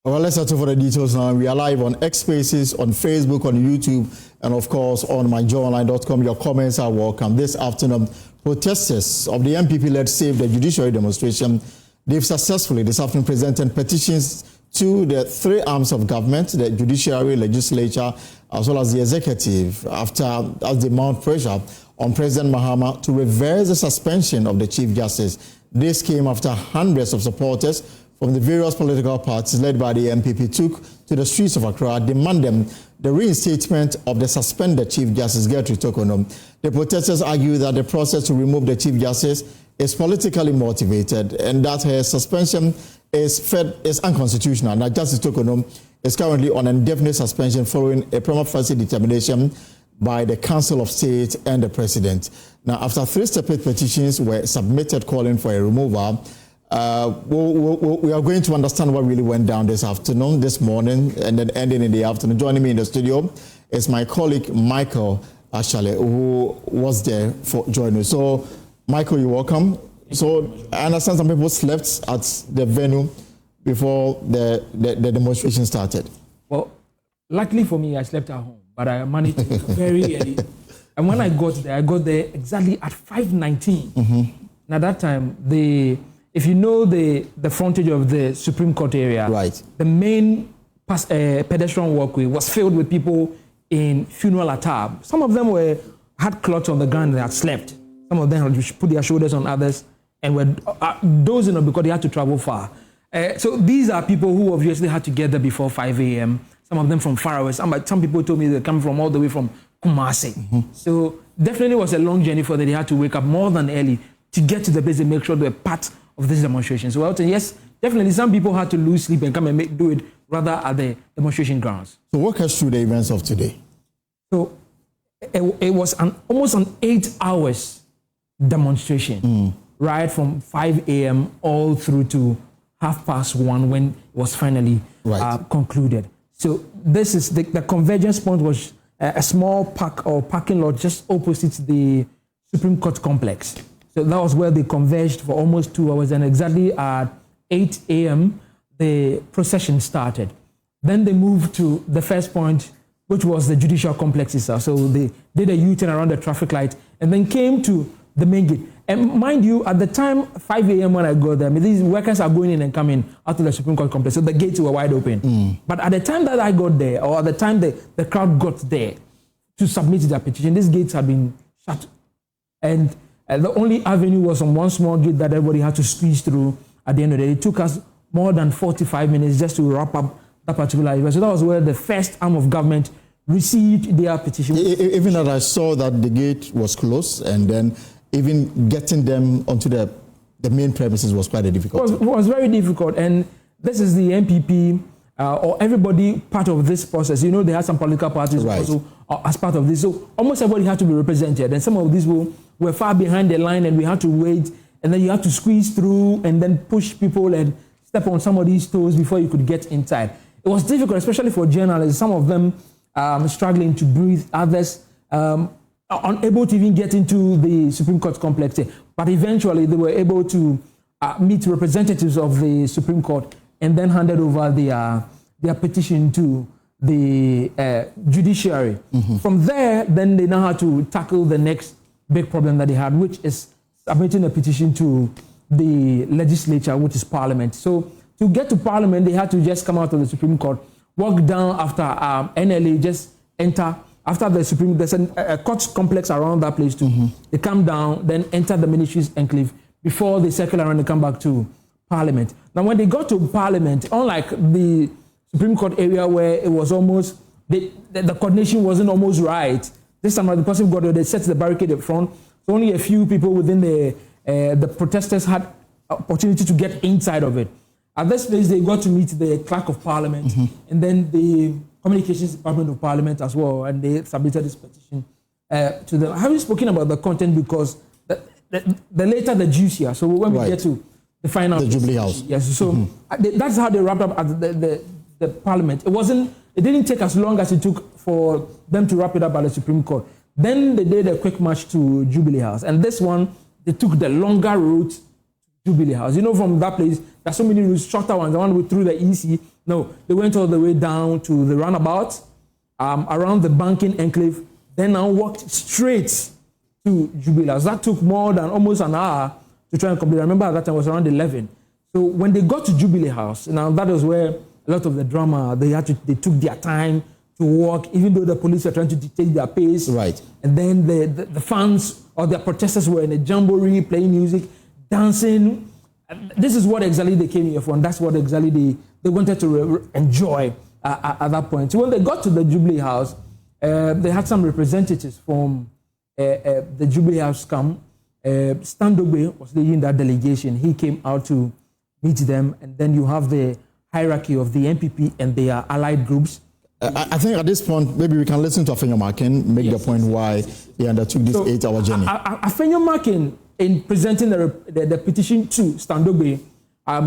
Well, let's settle for the details now. We are live on X Spaces, on Facebook, on YouTube, and of course on myjoyonline.com. Your comments are welcome. This afternoon, protesters of the MPP-led Save the Judiciary demonstration, they've successfully this afternoon presented petitions to the three arms of government, the judiciary, legislature, as well as the executive, as they mount pressure on President Mahama to reverse the suspension of the Chief Justice. This came after hundreds of supporters from the various political parties led by the MPP took to the streets of Accra, demanding the reinstatement of the suspended Chief Justice Gertrude Tokono. The protesters argue that the process to remove the Chief Justice is politically motivated and that her suspension is unconstitutional. Now, Justice Tokono is currently on indefinite suspension following a prima facie determination by the Council of State and the President. Now, after three separate petitions were submitted calling for a removal, we are going to understand what really went down this afternoon, this morning, and then ending in the afternoon. Joining me in the studio is my colleague, Michael Ashale, who was there for joining us. So, Michael, you're welcome. So, I understand some people slept at the venue before the demonstration started. Well, luckily for me, I slept at home, but I managed to very early. And when I got there exactly at 5:19. Mm-hmm. Now, that time, if you know the frontage of the Supreme Court area, right, the main pedestrian walkway was filled with people in funeral attire. Some of them had cloths on the ground and had slept. Some of them had put their shoulders on others and were dozing up because they had to travel far. So these are people who obviously had to get there before 5 a.m. Some of them from far away. Some people told me they come from all the way from Kumasi. Mm-hmm. So definitely was a long journey for them. They had to wake up more than early to get to the base and make sure they were part of this demonstration. So yes, definitely some people had to lose sleep and come and do it rather at the demonstration grounds. So walk us through the events of today. So it was almost an 8 hours demonstration, right from 5 a.m. all through to 1:30 when it was finally concluded. So this is the convergence point was a small parking lot just opposite the Supreme Court complex. So that was where they converged for almost 2 hours, and exactly at 8 a.m. the procession started. Then they moved to the first point, which was the judicial complex itself. So they did a U-turn around the traffic light and then came to the main gate. And mind you, at the time, 5 a.m. when I got there, these workers are going in and coming out to the Supreme Court complex, so the gates were wide open. But at the time that I got there, or at the time the crowd got there to submit their petition, these gates had been shut. And the only avenue was on one small gate that everybody had to squeeze through at the end of the day. It took us more than 45 minutes just to wrap up that particular event. So that was where the first arm of government received their petition. Even as I saw that the gate was closed, and then even getting them onto the main premises was quite a difficult thing. It was very difficult, and this is the MPP or everybody part of this process. You know, they had some political parties also as part of this. So almost everybody had to be represented, and some of these were far behind the line, and we had to wait, and then you had to squeeze through and then push people and step on some of these toes before you could get inside. It was difficult, especially for journalists. Some of them struggling to breathe, others unable to even get into the Supreme Court complex. But eventually they were able to meet representatives of the Supreme Court and then handed over their petition to the judiciary. Mm-hmm. From there, then they now had to tackle the next big problem that they had, which is submitting a petition to the legislature, which is Parliament. So to get to Parliament, they had to just come out of the Supreme Court, walk down after NLA, just enter. After the Supreme, there's a court complex around that place too. Mm-hmm. They come down, then enter the ministry's enclave before they circle around and come back to Parliament. Now, when they got to Parliament, unlike the Supreme Court area where it was almost, the coordination wasn't almost right, this time the person got there, they set the barricade in front. So only a few people within the protesters had opportunity to get inside of it. At this place, they got to meet the Clerk of Parliament, and then the Communications Department of Parliament as well, and they submitted this petition to them. I haven't spoken about the content because the later the juicier. So when we get to the final, the Jubilee House, yes. So that's how they wrapped up at the Parliament. It didn't take as long as it took for them to wrap it up at the Supreme Court. Then they did a quick march to Jubilee House, and this one they took the longer route Jubilee House. You know, from that place, there's so many routes, shorter ones, the one through the EC. No, they went all the way down to the roundabout, around the banking enclave, then now walked straight to Jubilee House. That took more than almost an hour to try and complete. I remember at that time it was around 11. So when they got to Jubilee House, now that was where a lot of the drama, they took their time to walk, even though the police were trying to dictate their pace. Right. And then the fans or the protesters were in a jamboree, playing music, dancing. This is what exactly they came here for, and that's what exactly they wanted to enjoy at that point. So when they got to the Jubilee House, they had some representatives from the Jubilee House come. Standogbe was leading that delegation. He came out to meet them, and then you have the hierarchy of the MPP and their allied groups. I think at this point, maybe we can listen to Afenyo-Markin, make the point why he undertook this 8-hour journey. Afenyo-Markin, in presenting the petition to Standogbe,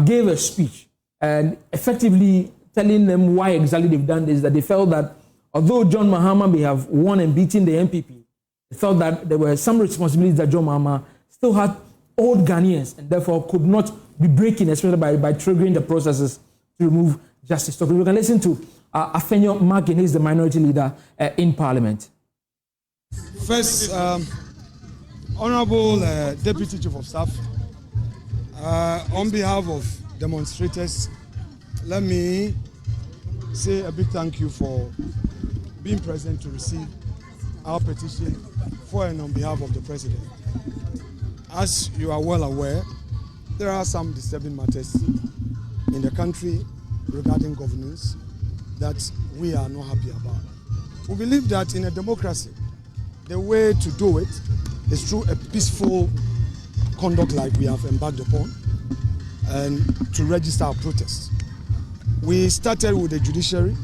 gave a speech and effectively telling them why exactly they've done this, that they felt that although John Mahama may have won and beaten the MPP, they felt that there were some responsibilities that John Mahama still had old Ghanaians and therefore could not be breaking, especially by triggering the processes to remove justice. So we can listen to Afenyo-Markin, who is the minority leader in Parliament. First, Honorable Deputy Chief of Staff, on behalf of demonstrators, let me say a big thank you for being present to receive our petition for and on behalf of the President. As you are well aware, there are some disturbing matters in the country regarding governance that we are not happy about. We believe that in a democracy, the way to do it is through a peaceful conduct like we have embarked upon and to register our protests. We started with the judiciary,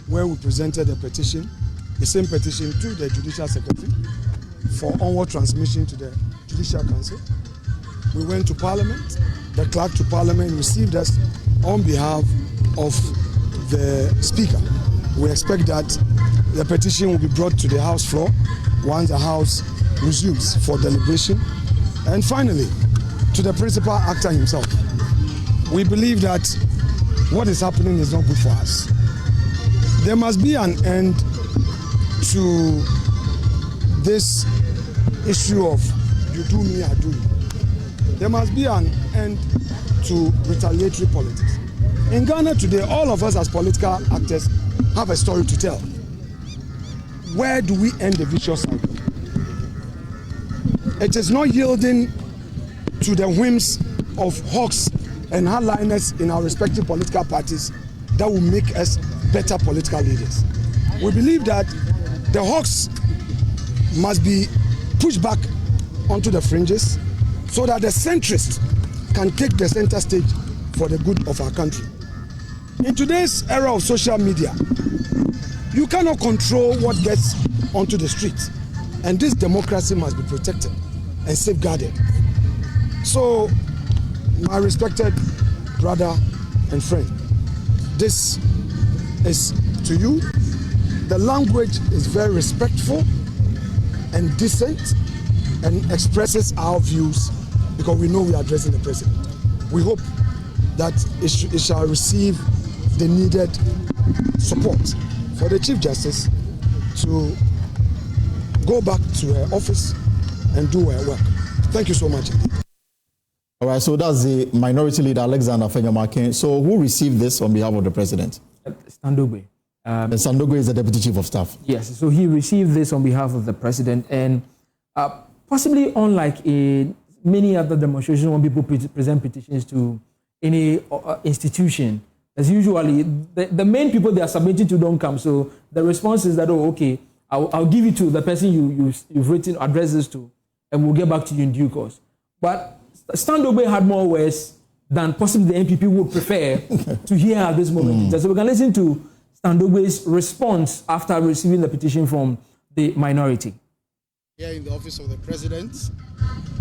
where we presented a petition, the same petition to the Judicial Secretary for onward transmission to the Judicial Council. We went to Parliament. The clerk to Parliament received us on behalf of the Speaker. We expect that the petition will be brought to the House floor once the House resumes for deliberation. And finally, to the principal actor himself. We believe that what is happening is not good for us. There must be an end to this issue of you do me, I do you. There must be an end to retaliatory politics. In Ghana today, all of us as political actors have a story to tell. Where do we end the vicious cycle? It is not yielding to the whims of hawks and hardliners in our respective political parties that will make us better political leaders. We believe that the hawks must be pushed back onto the fringes so that the centrists can take the center stage for the good of our country. In today's era of social media, you cannot control what gets onto the streets, and this democracy must be protected and safeguarded. So, my respected brother and friend, this is to you. The language is very respectful and decent and expresses our views because we know we are addressing the president. We hope that it shall receive the needed support for the Chief Justice to go back to her office and do her work. Thank you so much. All right, so that's the minority leader, Alexander Afenyo-Markin. So who received this on behalf of the president? Standogbe. And Standogbe is the deputy chief of staff. Yes, so he received this on behalf of the president, and possibly unlike in many other demonstrations when people present petitions to any institution, as usually the main people they are submitting to don't come. So the response is that, oh, okay, I'll give it to the person you've written addresses to, and we'll get back to you in due course. But Standogbe had more words than possibly the MPP would prefer to hear at this moment. So we can listen to Standogbe's response after receiving the petition from the minority. Here in the office of the president,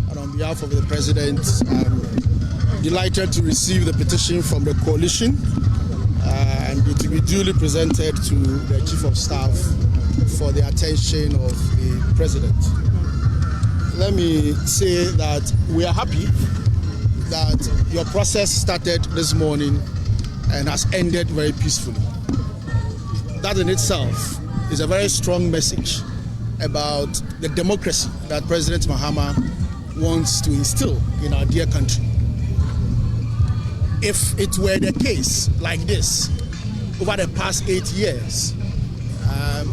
and on behalf of the president, I'm delighted to receive the petition from the coalition and it will be duly presented to the chief of staff for the attention of the president. Let me say that we are happy that your process started this morning and has ended very peacefully. That in itself is a very strong message about the democracy that President Mahama wants to instill in our dear country. If it were the case like this over the past 8 years,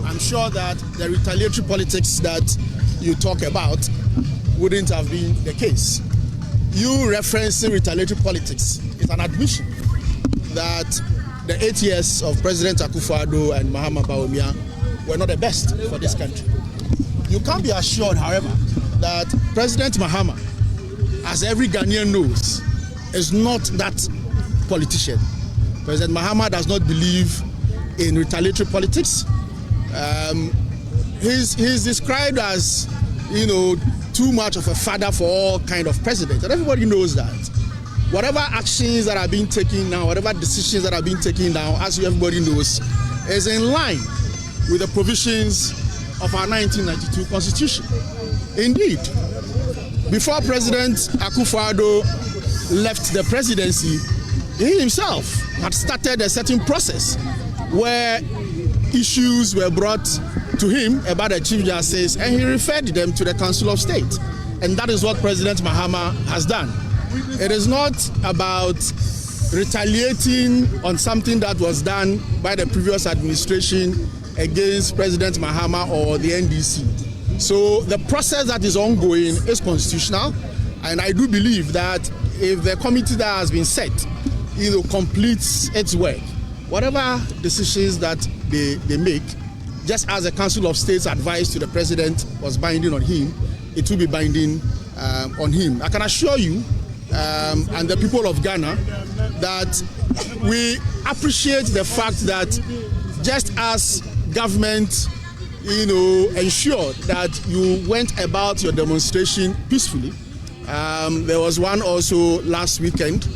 I'm sure that the retaliatory politics that you talk about wouldn't have been the case. You referencing retaliatory politics is an admission that the 8 years of President Akufo-Addo and Mahama Bawumia were not the best for this country. You can be assured, however, that President Mahama, as every Ghanaian knows, is not that politician. President Mahama does not believe in retaliatory politics. He's described as, too much of a father for all kind of presidents, and everybody knows that. Whatever actions that are being taken now, whatever decisions that are being taken now, as everybody knows, is in line with the provisions of our 1992 Constitution. Indeed, before President Akufo-Addo left the presidency, he himself had started a certain process where issues were brought to him about the Chief Justice, and he referred them to the Council of State. And that is what President Mahama has done. It is not about retaliating on something that was done by the previous administration against President Mahama or the NDC. So the process that is ongoing is constitutional, and I do believe that if the committee that has been set completes its work, whatever decisions that they make, just as the Council of State's advice to the President was binding on him, it will be binding on him. I can assure you and the people of Ghana that we appreciate the fact that just as government ensured that you went about your demonstration peacefully, there was one also last weekend,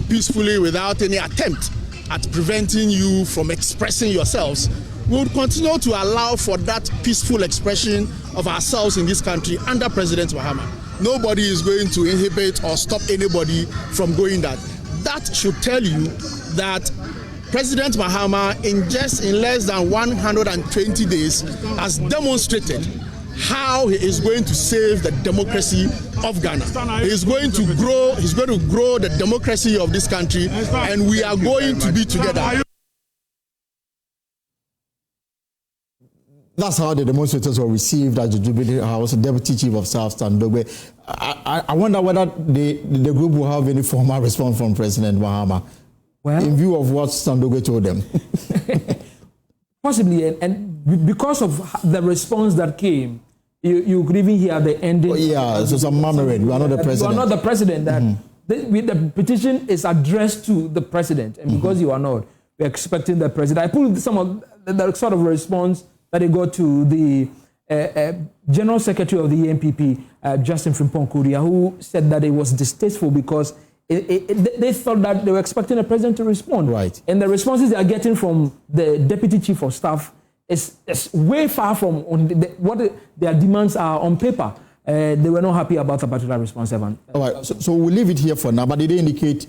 peacefully without any attempt at preventing you from expressing yourselves. We would continue to allow for that peaceful expression of ourselves in this country under President Mahama. Nobody is going to inhibit or stop anybody from doing that. That should tell you that President Mahama, in less than 120 days, has demonstrated how he is going to save the democracy of Ghana. He's going to grow the democracy of this country, and we are going to be together. That's how the demonstrators were received at the Jubilee House. Deputy Chief of Staff Stan Dogbe. I wonder whether the group will have any formal response from President Mahama, in view of what Stan Dogbe told them. Possibly, and because of the response that came, you could even hear the ending. So some murmuring. You are not the president. You are not the president. That the petition is addressed to the president, and because you are not, we're expecting the president. I pulled some of the sort of response that they got to the General Secretary of the NPP, Justin Frimpong-Korea, who said that it was distasteful because they thought that they were expecting the president to respond. Right. And the responses they are getting from the Deputy Chief of Staff is way far from what their demands are on paper. They were not happy about a particular response, Evan. All right, so we'll leave it here for now, but did they indicate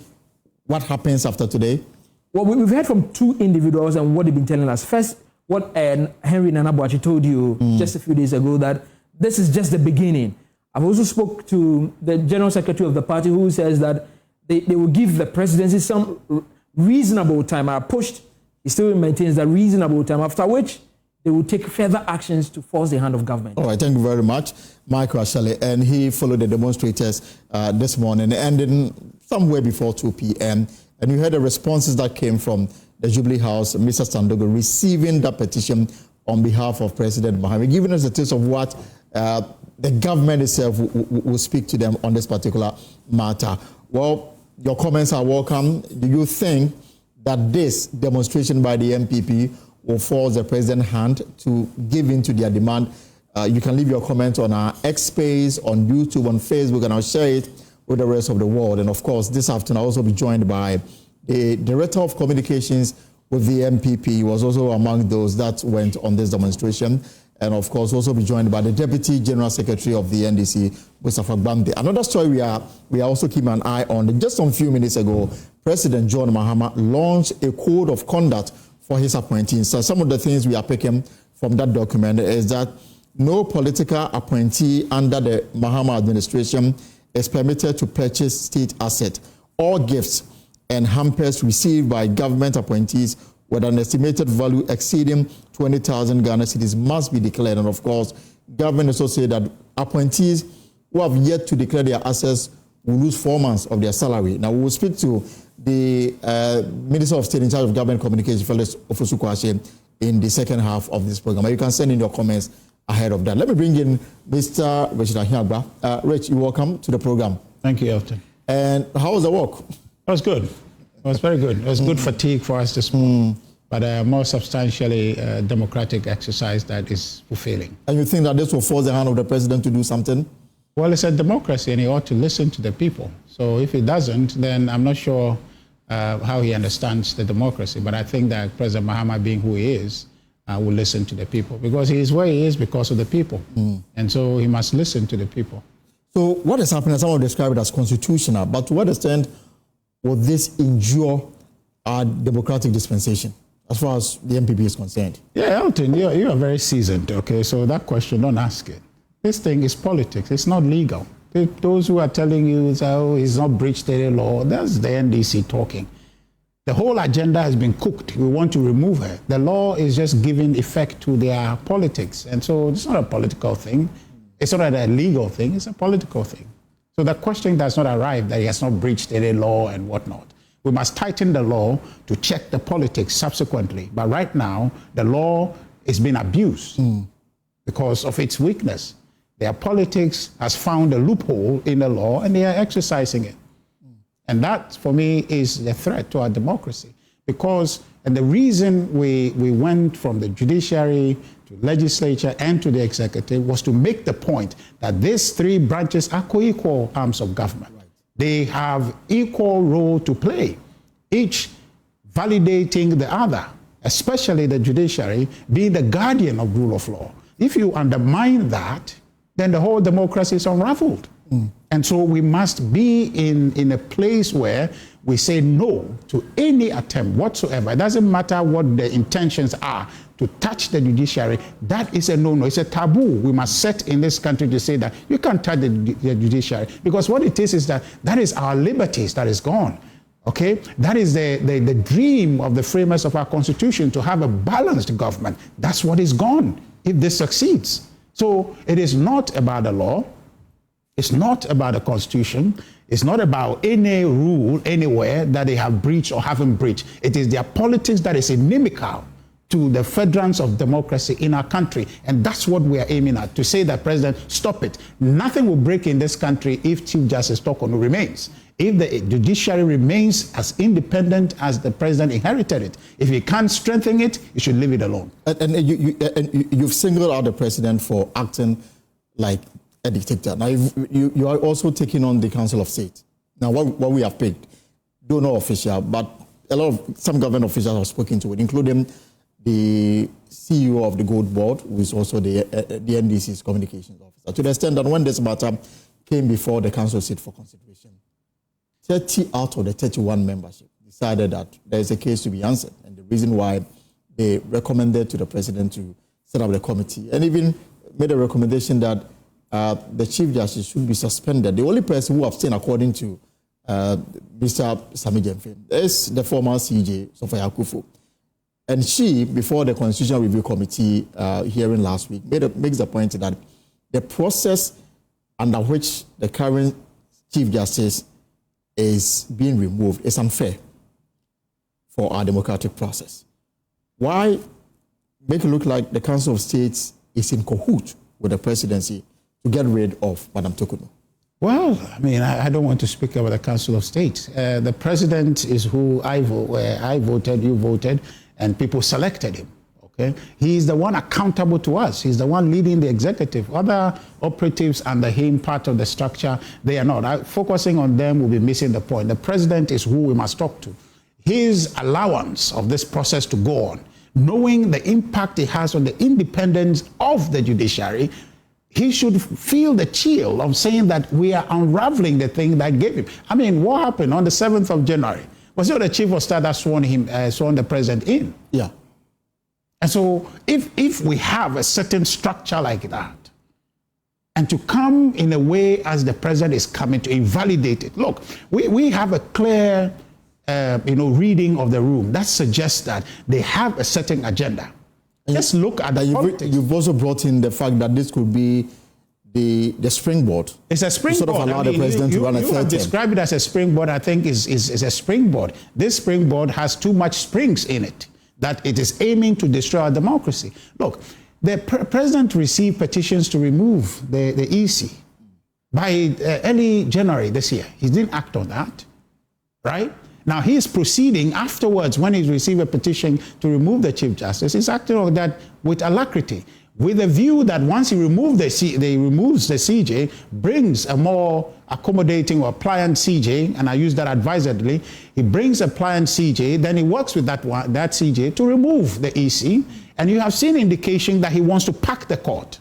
what happens after today? Well, we've heard from two individuals and what they've been telling us. First, what Henry Nanabuachi told you just a few days ago, that this is just the beginning. I've also spoke to the General Secretary of the party, who says that they will give the presidency some reasonable time. I pushed, he still maintains that reasonable time, after which they will take further actions to force the hand of government. All right, thank you very much, Michael Ashale. And he followed the demonstrators this morning, ending somewhere before 2 p.m. And you heard the responses that came from the Jubilee House, Mr. Stan Dogbe, receiving that petition on behalf of President Mahama, giving us a taste of what the government itself will speak to them on this particular matter. Well, your comments are welcome. Do you think that this demonstration by the MPP will force the president's hand to give in to their demand? You can leave your comments on our X space, on YouTube, on Facebook, and I'll share it with the rest of the world. And of course, this afternoon I'll also be joined by the Director of Communications with the MPP. He was also among those that went on this demonstration. and of course also be joined by the Deputy General Secretary of the NDC, Ahiagbah. Another story we are also keeping an eye on. Just a few minutes ago, President John Mahama launched a code of conduct for his appointees. So some of the things we are picking from that document is that no political appointee under the Mahama administration is permitted to purchase state assets or gifts and hampers received by government appointees with an estimated value exceeding 20,000 Ghana cedis must be declared. And of course, government also said that appointees who have yet to declare their assets will lose 4 months of their salary. Now, we will speak to the Minister of State in charge of Government Communication, Felix Ofosu-Kwakye, in the second half of this program. You can send in your comments ahead of that. Let me bring in Mr. Ahiagbah. Rich, you're welcome to the program. Thank you, Elton. And how was the walk? It was good. It was very good. It was good fatigue for us this morning, but a more substantially democratic exercise that is fulfilling. And you think that this will force the hand of the president to do something? Well, it's a democracy and he ought to listen to the people. So if he doesn't, then I'm not sure how he understands the democracy. But I think that President Mahama, being who he is, will listen to the people because he is where he is because of the people. And so he must listen to the people. So what is happening, some will describe it as constitutional, but to what extent will this endure our democratic dispensation as far as the MPP is concerned? Yeah, Elton, you are very seasoned, okay? So that question, don't ask it. This thing is politics. It's not legal. Those who are telling you, oh, it's not breached any law, that's the NDC talking. The whole agenda has been cooked. We want to remove her. The law is just giving effect to their politics. And so it's not a political thing. It's not a legal thing. It's a political thing. So the question does not arrive that he has not breached any law and whatnot. We must tighten the law to check the politics subsequently. But right now, the law is being abused because of its weakness. Their politics has found a loophole in the law and they are exercising it. And that, for me, is a threat to our democracy. Because, and the reason we went from the judiciary to legislature and to the executive was to make the point that these three branches are co-equal arms of government. Right. They have equal role to play, each validating the other, especially the judiciary being the guardian of rule of law. If you undermine that, then the whole democracy is unraveled. And so we must be in a place where we say no to any attempt whatsoever. It doesn't matter what the intentions are to touch the judiciary. That is a no-no. It's a taboo we must set in this country to say that you can't touch the judiciary. Because what it is that is our liberties that is gone. Okay? That is the dream of the framers of our constitution, to have a balanced government. That's what is gone if this succeeds. So it is not about the law. It's not about the constitution. It's not about any rule anywhere that they have breached or haven't breached. It is their politics that is inimical to the furtherance of democracy in our country. And that's what we are aiming at, to say that, President, stop it. Nothing will break in this country if Chief Justice Tokono remains. If the judiciary remains as independent as the president inherited it, if he can't strengthen it, you should leave it alone. And you've singled out the president for acting like a dictator. Now, you are also taking on the Council of State. Now, what we have picked, though not official, but some government officials have spoken to it, including the CEO of the Gold Board, who is also the NDC's communications officer, to the extent that when this matter came before the Council of State for consideration, 30 out of the 31 membership decided that there is a case to be answered. And the reason why they recommended to the president to set up the committee and even made a recommendation that the Chief Justice should be suspended. The only person who abstained, according to Mr. Sami Jemfe, is the former CJ, Sophia Akufo. And she, before the Constitutional Review Committee hearing last week, makes the point that the process under which the current Chief Justice is being removed is unfair for our democratic process. Why make it look like the Council of State is in cahoot with the presidency to get rid of Madam Tokono? Well, I mean, I don't want to speak about the Council of State. The president is who I voted, you voted, and people selected him. Okay? He is the one accountable to us. He's the one leading the executive. Other operatives under him, part of the structure, they are not. Focusing on them will be missing the point. The president is who we must talk to. His allowance of this process to go on knowing the impact it has on the independence of the judiciary, he should feel the chill of saying that we are unraveling the thing that gave him. I mean, what happened on the 7th of January? Was it the chief of staff that sworn the president in? Yeah. And so if we have a certain structure like that, and to come in a way as the president is coming to invalidate it. Look, we have a clear reading of the room that suggests that they have a certain agenda. Just look at the politics. You've also brought in the fact that this could be the springboard. It's a springboard. Sort of allow the president to run a third term. You have described it as a springboard. I think is a springboard. This springboard has too much springs in it, that it is aiming to destroy our democracy. Look, the president received petitions to remove the EC by early January this year. He didn't act on that, right? Now he is proceeding afterwards when he's received a petition to remove the Chief Justice. He's acting on that with alacrity, with a view that once he removes the CJ, brings a more accommodating or pliant CJ, and I use that advisedly, he brings a pliant CJ, then he works with that CJ to remove the EC, and you have seen indication that he wants to pack the court.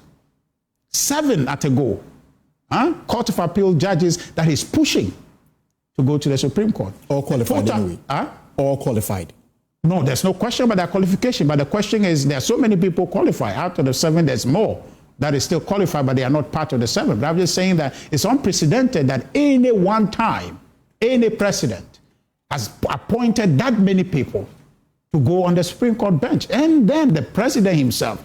7 at a go. Court of Appeal judges that he's pushing to go to the Supreme Court. All qualified anyway. All qualified. No, there's no question about their qualification, but the question is there are so many people qualified. Out of the 7, there's more that is still qualified, but they are not part of the 7. But I'm just saying that it's unprecedented that any one time, any president has appointed that many people to go on the Supreme Court bench. And then the president himself,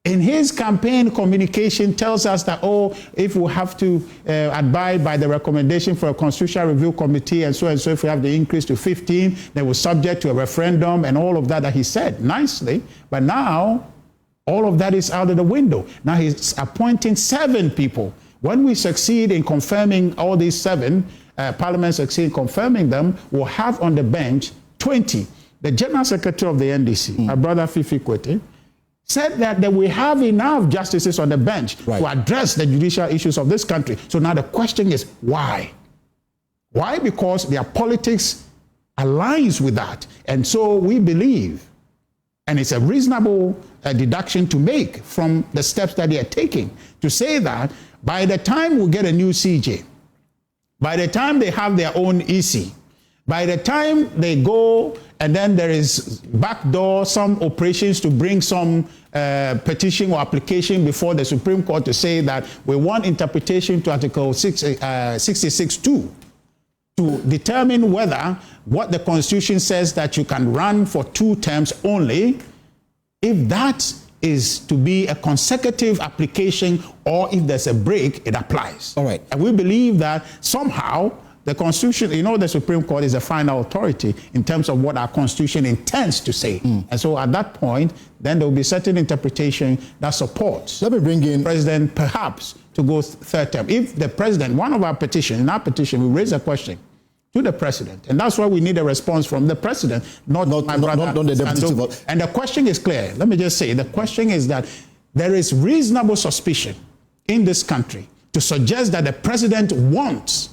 in his campaign communication, tells us that, if we have to abide by the recommendation for a constitutional review committee and so, if we have the increase to 15, then we're subject to a referendum and all of that he said nicely. But now, all of that is out of the window. Now he's appointing 7 people. When we succeed in confirming all these 7, Parliament succeed in confirming them, we'll have on the bench 20. The General Secretary of the NDC, my brother Fifi Kwete, said that we have enough justices on the bench to address the judicial issues of this country. So now the question is, why? Why? Because their politics aligns with that. And so we believe, and it's a reasonable deduction to make from the steps that they are taking, to say that by the time we get a new CJ, by the time they have their own EC, by the time they go and then there is backdoor, some operations to bring some petition or application before the Supreme Court to say that we want interpretation to Article 66(2) to determine whether what the Constitution says that you can run for 2 terms only, if that is to be a consecutive application or if there's a break, it applies. All right. And we believe that somehow the Constitution, the Supreme Court is a final authority in terms of what our Constitution intends to say. And so at that point, then there will be certain interpretation that supports Let me bring in the president perhaps to go 3rd term. If the president, one of our petitions, in our petition, we raise a question to the president, and that's why we need a response from the president, not the deputy. And the question is clear. Let me just say, the question is that there is reasonable suspicion in this country to suggest that the president wants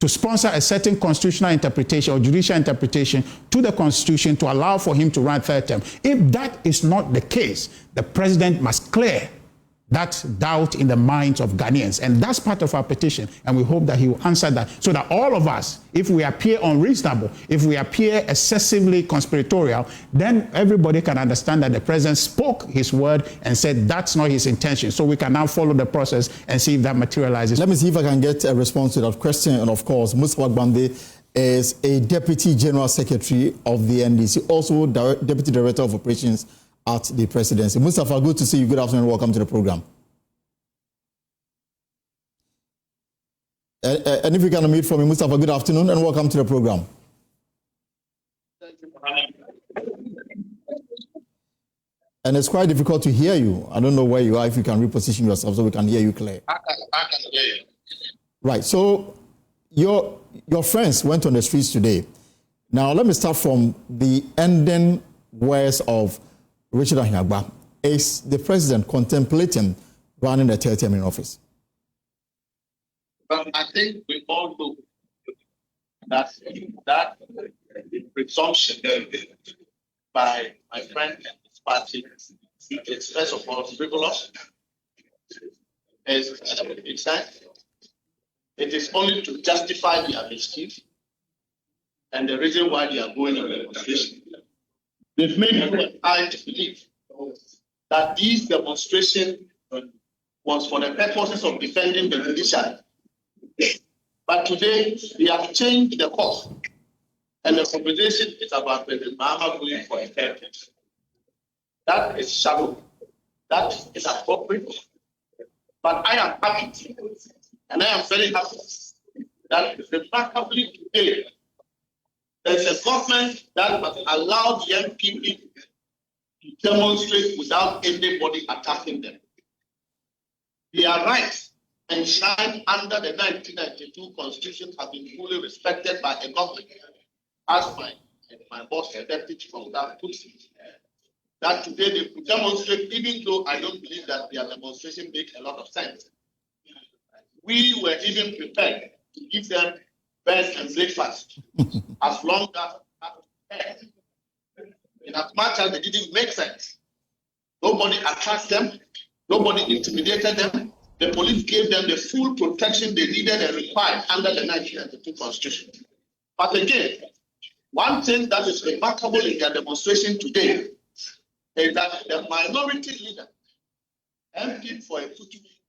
to sponsor a certain constitutional interpretation or judicial interpretation to the Constitution to allow for him to run 3rd term. If that is not the case, the president must clear that doubt in the minds of Ghanaians. And that's part of our petition. And we hope that he will answer that so that all of us, if we appear unreasonable, if we appear excessively conspiratorial, then everybody can understand that the president spoke his word and said that's not his intention. So we can now follow the process and see if that materializes. Let me see if I can get a response to that question. And of course, Mustafa Gbande is a Deputy General Secretary of the NDC, also Deputy Director of Operations at the presidency. Mustafa, good to see you. Good afternoon. Welcome to the program. And if you can unmute for me, Mustafa, good afternoon and welcome to the program. And it's quite difficult to hear you. I don't know where you are. If you can reposition yourself so we can hear you clear. I can hear you. Right. So your friends went on the streets today. Now let me start from the ending words of Richard Ahiagbah. Is the president contemplating running a 3rd term in office? But I think we all know that presumption by my friend and his party is first of all frivolous. It is only to justify their mischief and the reason why they are going on the demonstration. They've made I believe that this demonstration was for the purposes of defending the judiciary. But today, they have changed the course. And the conversation is about President Mahama going for a third term. That is shallow. That is appropriate. But I am happy, and I am very happy, that remarkably today, there is a government that must allow the MPP to demonstrate without anybody attacking them. Their rights enshrined under the 1992 Constitution have been fully respected by the government, as my boss, the deputy from that puts it. That today they could demonstrate, even though I don't believe that their demonstration makes a lot of sense. We were even prepared to give them beds and breakfast as long as in as much as they didn't make sense. Nobody attacked them, nobody intimidated them. The police gave them the full protection they needed and required under the 1992 Constitution. But again, one thing that is remarkable in their demonstration today is that the minority leader, MP for Appointee,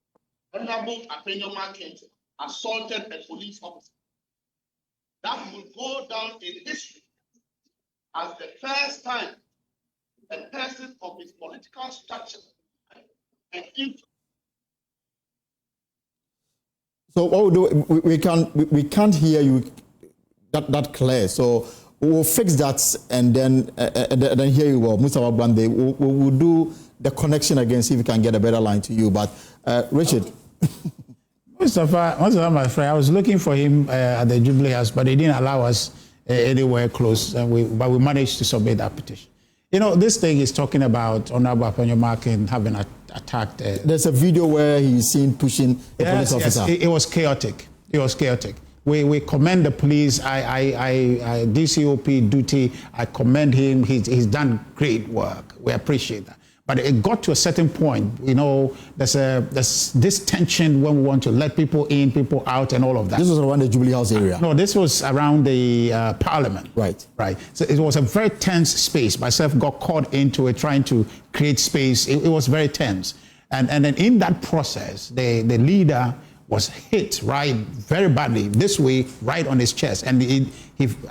Honorable Afenyo-Markin, assaulted a police officer. That will go down in history as the first time a person of his political structure and influence. So what we'll do, we can't hear you that clear. So we'll fix that and then hear you well. Mustafa Bande, we'll do the connection again, see if we can get a better line to you. But Richard. Mustafa, my friend, I was looking for him at the Jubilee House, but he didn't allow us anywhere close. But we managed to submit that petition. You know, this thing is talking about Honorable Appointee having attacked. There's a video where he's seen pushing the police officer. Yes, it was chaotic. It was chaotic. We commend the police. DCOP duty. I commend him. He's done great work. We appreciate that. But it got to a certain point, you know, there's this tension when we want to let people in, people out, and all of that. This was around the Jubilee House area. No, this was around the Parliament. Right. Right. So it was a very tense space. Myself got caught into it, trying to create space. It was very tense. And then in that process, the leader was hit very badly, this way, right on his chest. And he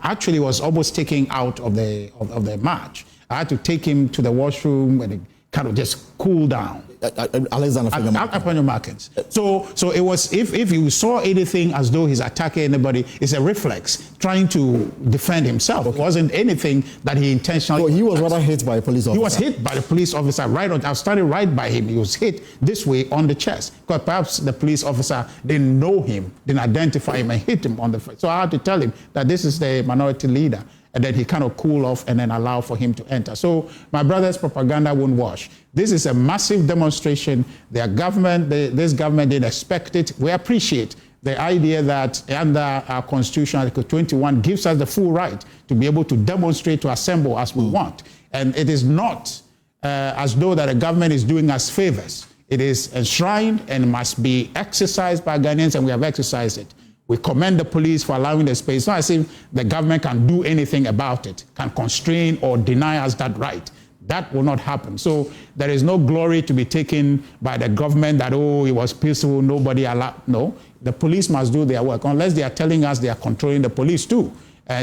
actually was almost taken out of the march. I had to take him to the washroom and kind of just cool down. Afenyo-Markin. So it was, if you saw anything as though he's attacking anybody, it's a reflex, trying to defend himself. Okay. It wasn't anything that he intentionally... So he was rather hit by a police officer. He was hit by the police officer I was standing right by him. He was hit this way on the chest, because perhaps the police officer didn't know him, didn't identify him, and hit him on the face. So I had to tell him that this is the minority leader. And then he kind of cool off and then allow for him to enter. So my brother's propaganda won't wash. This is a massive demonstration. Their government, this government didn't expect it. We appreciate the idea that under our Constitution, Article 21 gives us the full right to be able to demonstrate, to assemble as we want. And it is not as though that the government is doing us favors. It is enshrined and must be exercised by Ghanaians, and we have exercised it. We commend the police for allowing the space. It's not as if the government can do anything about it, can constrain or deny us that right. That will not happen. So there is no glory to be taken by the government that, oh, it was peaceful, nobody allowed. No, the police must do their work, unless they are telling us they are controlling the police too,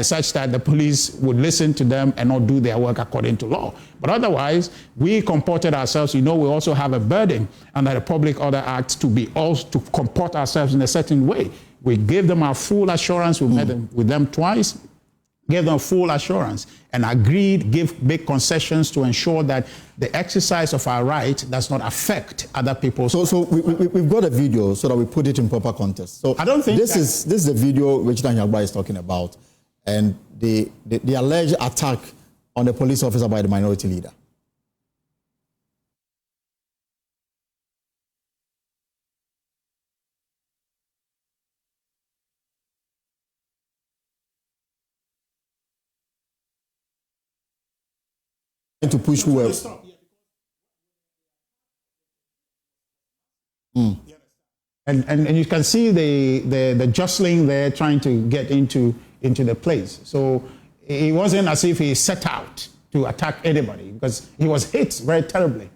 such that the police would listen to them and not do their work according to law. But otherwise, we comported ourselves. You know, we also have a burden under the Public Order Act to comport ourselves in a certain way. We gave them our full assurance. We met with them twice, gave them full assurance, and agreed, make concessions to ensure that the exercise of our right does not affect other people. So we've got a video so that we put it in proper context. So I don't think this is the video Richard Ahiagbah is talking about, and the alleged attack on the police officer by the minority leader. to push whoever. And you can see the jostling there trying to get into the place. So it wasn't as if he set out to attack anybody, because he was hit very terribly.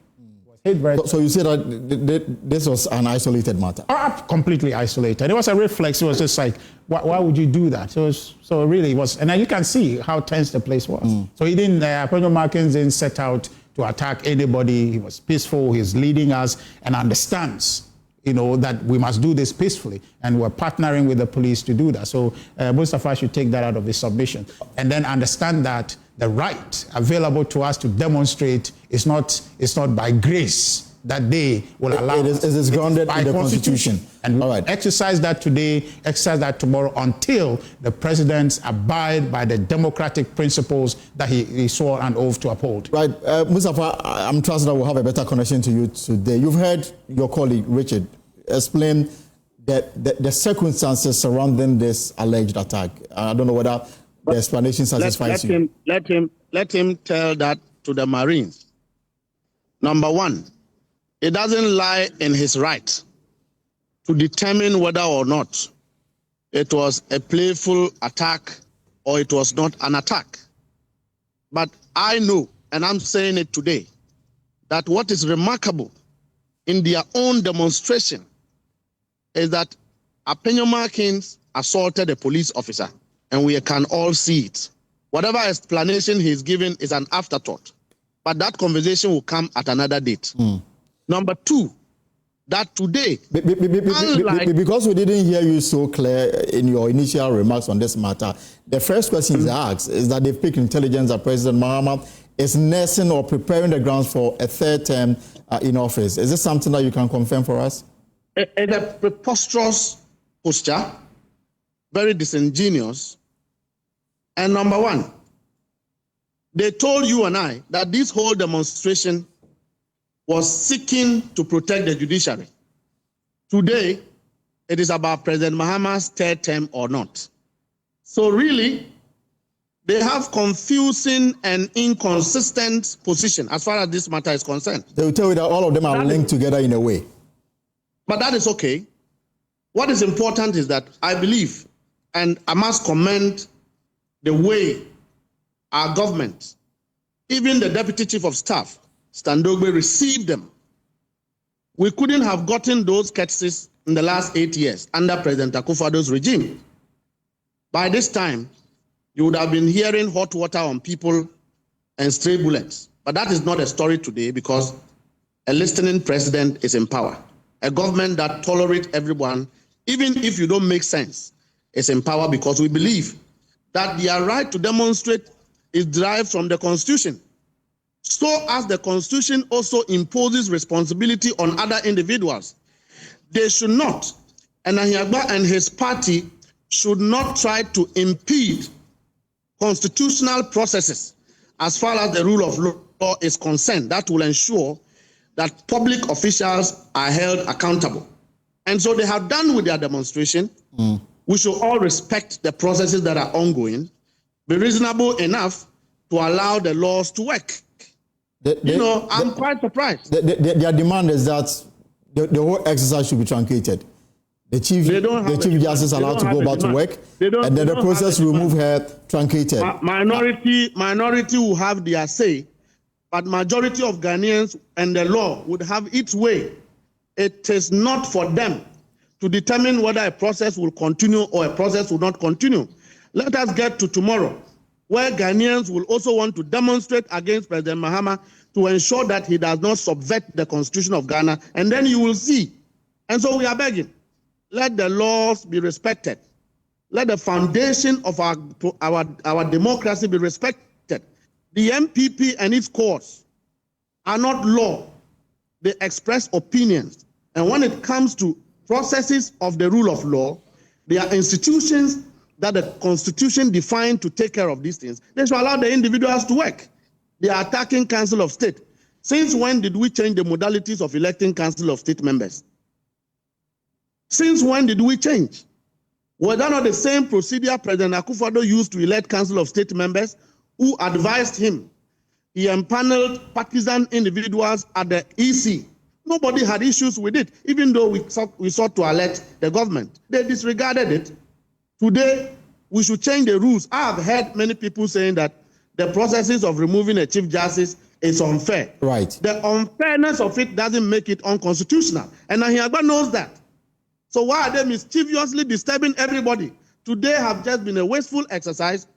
So you say that this was an isolated matter? Completely isolated. It was a reflex. It was just like, why would you do that? So really it was, and then you can see how tense the place was. So he didn't, Afenyo-Markin didn't set out to attack anybody. He was peaceful. He's leading us and understands, that we must do this peacefully, and we're partnering with the police to do that. So most of us should take that out of his submission, and then understand that the right available to us to demonstrate is not by grace that they will allow. It is grounded in the Constitution. And we exercise that today, exercise that tomorrow, until the presidents abide by the democratic principles that he swore an oath to uphold. Right. Mustafa, I'm trusting that we'll have a better connection to you today. You've heard your colleague, Richard, explain the circumstances surrounding this alleged attack. I don't know whether the explanation satisfies you. Let him tell that to the Marines. Number one, it doesn't lie in his right to determine whether or not it was a playful attack or it was not an attack. But I know, and I'm saying it today, that what is remarkable in their own demonstration is that Afenyo-Markin assaulted a police officer, and we can all see it. Whatever explanation he's given is an afterthought, but that conversation will come at another date. Number two, that today, because we didn't hear you so clear in your initial remarks on this matter, the first question is asked is that they've picked intelligence that President Mahama is nursing or preparing the grounds for a third term in office. Is this something that you can confirm for us? It's a preposterous posture, very disingenuous. And number one, they told you and I that this whole demonstration was seeking to protect the judiciary. Today, it is about President Mahama's third term or not. So really, they have confusing and inconsistent position as far as this matter is concerned. They will tell you that all of them are linked together in a way. But that is okay. What is important is that I believe, and I must commend the way our government, even the Deputy Chief of Staff, Standogbe, received them. We couldn't have gotten those courtesies in the last 8 years under President Akufo-Addo's regime. By this time, you would have been hearing hot water on people and stray bullets. But that is not a story today, because a listening president is in power. A government that tolerates everyone, even if you don't make sense, is in power, because we believe that their right to demonstrate is derived from the Constitution. So as the Constitution also imposes responsibility on other individuals, they should not, and Ahiagbah and his party should not try to impede constitutional processes as far as the rule of law is concerned. That will ensure that public officials are held accountable. And so they have done with their demonstration. We should all respect the processes that are ongoing, be reasonable enough to allow the laws to work. I'm quite surprised. Their demand is that the whole exercise should be truncated. The Chief Justice allowed to go back to work, and then the process will move her truncated. Minority will have their say, but majority of Ghanaians and the law would have its way. It is not for them to determine whether a process will continue or a process will not continue. Let us get to tomorrow, where Ghanaians will also want to demonstrate against President Mahama to ensure that he does not subvert the Constitution of Ghana, and then you will see. And so we are begging, let the laws be respected. Let the foundation of our democracy be respected. The MPP and its courts are not law. They express opinions. And when it comes to processes of the rule of law, they are institutions that the Constitution defined to take care of these things. They should allow the individuals to work. They are attacking Council of State. Since when did we change the modalities of electing Council of State members? Since when did we change? Was that not the same procedure President Akufo-Addo used to elect Council of State members, who advised him he empaneled partisan individuals at the EC. Nobody had issues with it, even though we sought to elect the government. They disregarded it. Today, we should change the rules. I have heard many people saying that the processes of removing a Chief Justice is unfair. Right. The unfairness of it doesn't make it unconstitutional. And Ahiagbah knows that. So why are they mischievously disturbing everybody? Today have just been a wasteful exercise.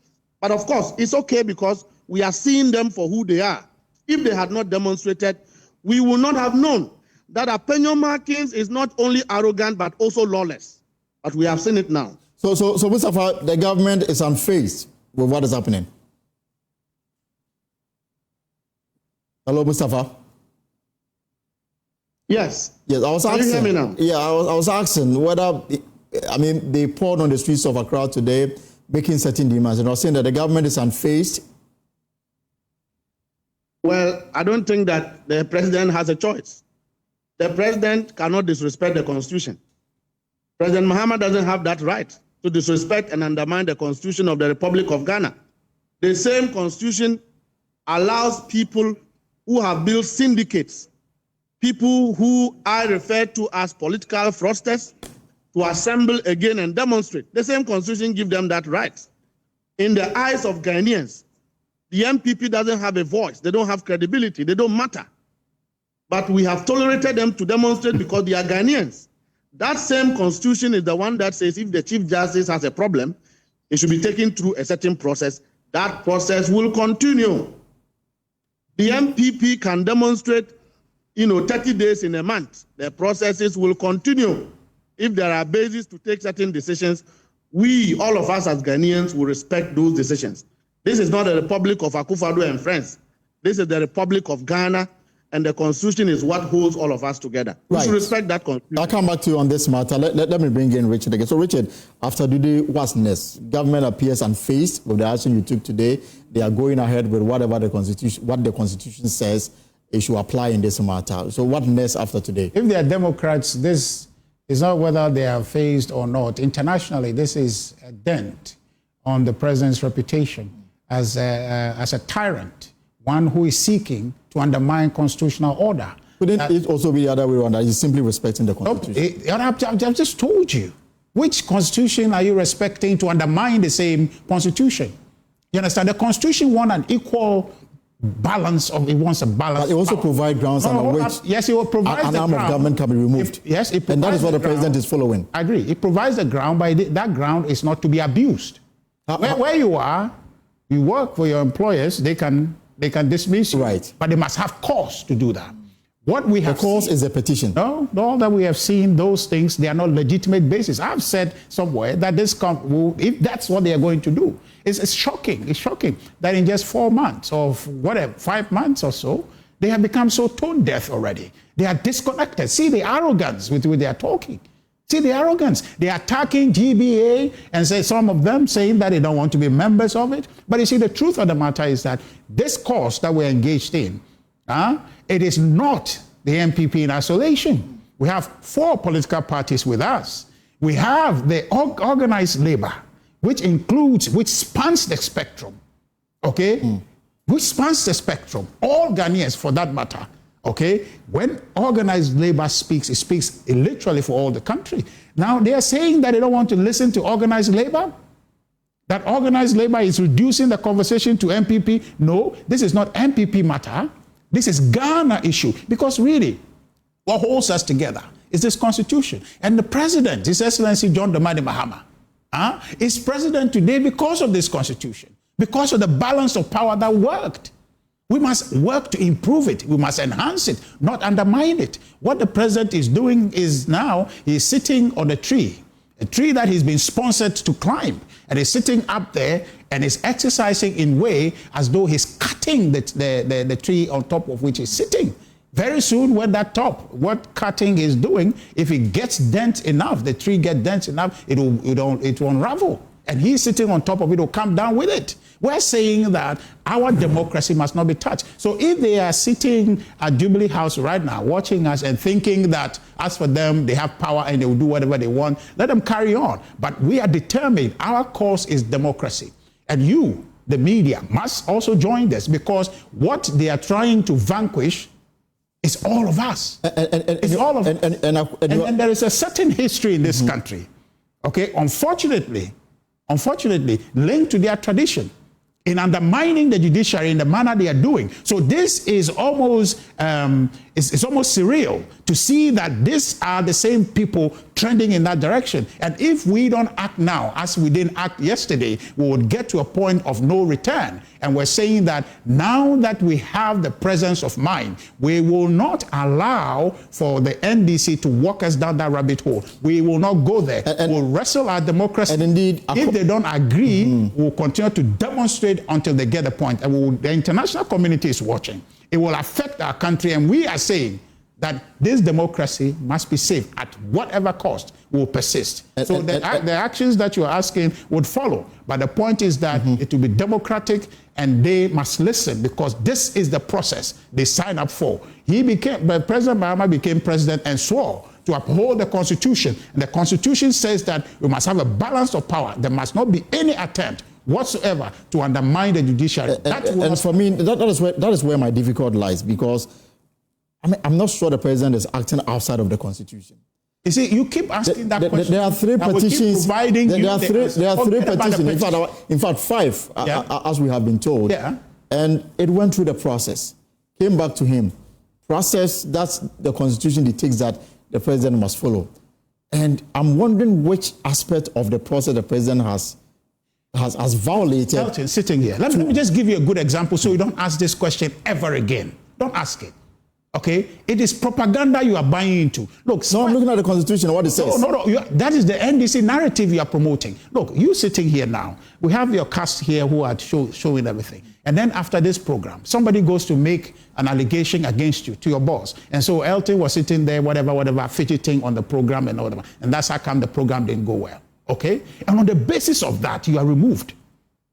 But of course, it's okay because we are seeing them for who they are. If they had not demonstrated, we would not have known that Afenyo-Markin is not only arrogant but also lawless. But we have seen it now. So Mustafa, the government is unfazed with what is happening. Hello, Mustafa. Yes. Yes, I was asking. Can you hear me now? Yeah, I was asking whether, I mean, they poured on the streets of Accra today, making certain demands, and I was saying that the government is unfazed. Well, I don't think that the president has a choice. The president cannot disrespect the Constitution. President Mahama doesn't have that right to disrespect and undermine the Constitution of the Republic of Ghana. The same Constitution allows people who have built syndicates, people who I refer to as political fraudsters, to assemble again and demonstrate. The same Constitution gives them that right. In the eyes of Ghanaians, the MPP doesn't have a voice. They don't have credibility. They don't matter. But we have tolerated them to demonstrate because they are Ghanaians. That same Constitution is the one that says if the Chief Justice has a problem, it should be taken through a certain process. That process will continue. The MPP can demonstrate, 30 days in a month. The processes will continue. If there are bases to take certain decisions, we, all of us as Ghanaians, will respect those decisions. This is not the Republic of Akufo-Addo and friends. This is the Republic of Ghana, and the Constitution is what holds all of us together. We should respect that Constitution. I'll come back to you on this matter. Let me bring in Richard again. So, Richard, after today, what's next? Government appears unfazed with the action you took today. They are going ahead with whatever the Constitution says it should apply in this matter. So, what next after today? If they are Democrats, this is not whether they are phased or not. Internationally, this is a dent on the president's reputation as a tyrant, one who is seeking to undermine constitutional order. Couldn't it also be the other way around, that he's simply respecting the Constitution? I've just told you. Which Constitution are you respecting to undermine the same Constitution? You understand? The Constitution wants an equal balance of, it wants a balance. But it also provides grounds under which yes, it will provide an arm of government can be removed. Yes, it provides. And that is what the president is following. I agree. It provides the ground, but that ground is not to be abused. Where you are, you work for your employers, they can dismiss you. Right. But they must have cause to do that. What we have the cause is a petition. No, all that we have seen, those things, they are not legitimate basis. I've said somewhere that if that's what they are going to do, it's shocking. It's shocking that in just 4 months or whatever, 5 months or so, they have become so tone deaf already. They are disconnected. See the arrogance with which they are talking. See the arrogance. They are attacking GBA and say some of them saying that they don't want to be members of it. But you see, the truth of the matter is that this cause that we're engaged in, it is not the MPP in isolation. We have 4 political parties with us. We have the organized labor, which spans the spectrum, okay? Which spans the spectrum, all Ghanaians for that matter, okay? When organized labor speaks, it speaks literally for all the country. Now, they are saying that they don't want to listen to organized labor, that organized labor is reducing the conversation to MPP. No, this is not MPP matter. This is Ghana issue, because really, what holds us together is this Constitution. And the president, His Excellency John Dramani Mahama, is president today because of this Constitution, because of the balance of power that worked. We must work to improve it. We must enhance it, not undermine it. What the president is doing is now he's sitting on a tree that he's been sponsored to climb, and he's sitting up there and is exercising in way as though he's cutting the tree on top of which he's sitting. Very soon, when that top, what cutting is doing, if it gets dense enough, the tree gets dense enough, it will unravel. And he's sitting on top of it, it will come down with it. We're saying that our democracy must not be touched. So if they are sitting at Jubilee House right now, watching us and thinking that as for them, they have power and they will do whatever they want, let them carry on. But we are determined. Our cause is democracy. And you, the media must also join this, because what they are trying to vanquish is all of us. It's all of us. And there is a certain history in this country, okay, unfortunately, linked to their tradition in undermining the judiciary in the manner they are doing. So this is almost it's almost surreal to see that these are the same people trending in that direction. And if we don't act now, as we didn't act yesterday, we would get to a point of no return. And we're saying that now that we have the presence of mind, we will not allow for the NDC to walk us down that rabbit hole. We will not go there. We'll wrestle our democracy. And indeed, if they don't agree, we'll continue to demonstrate until they get the point. And the international community is watching. It will affect our country, and we are saying that this democracy must be safe at whatever cost will persist. So the actions that you're asking would follow. But the point is that it will be democratic, and they must listen, because this is the process they signed up for. President Mahama became president and swore to uphold the Constitution. And the Constitution says that we must have a balance of power. There must not be any attempt whatsoever to undermine the judiciary. And for me, that is where my difficulty lies, because I'm not sure the president is acting outside of the Constitution. You see, you keep asking that question. There are three petitions. There are three petitions. In fact, 5, as we have been told. Yeah. And it went through the process, came back to him. Process, that's the Constitution dictates that the president must follow. And I'm wondering which aspect of the process the president has violated. Elton, sitting here. Let me just give you a good example so you don't ask this question ever again. Don't ask it. Okay? It is propaganda you are buying into. Look, I'm looking at the Constitution, what it says. No, that is the NDC narrative you are promoting. Look, you sitting here now, we have your cast here who are showing everything. And then after this program, somebody goes to make an allegation against you, to your boss. And so Elton was sitting there, whatever, fidgeting on the program and whatever. And that's how come the program didn't go well. Okay? And on the basis of that, you are removed.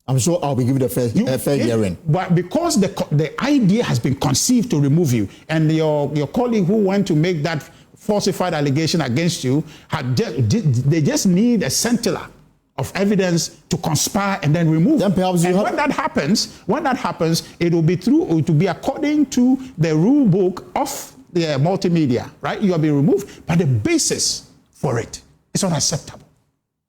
I'm sure I'll be given a fair hearing. But because the idea has been conceived to remove you, and your colleague who went to make that falsified allegation against you, they just need a scintilla of evidence to conspire and then remove. Then perhaps when that happens, it will be according to the rule book of the multimedia, right? You will be removed, but the basis for it is unacceptable.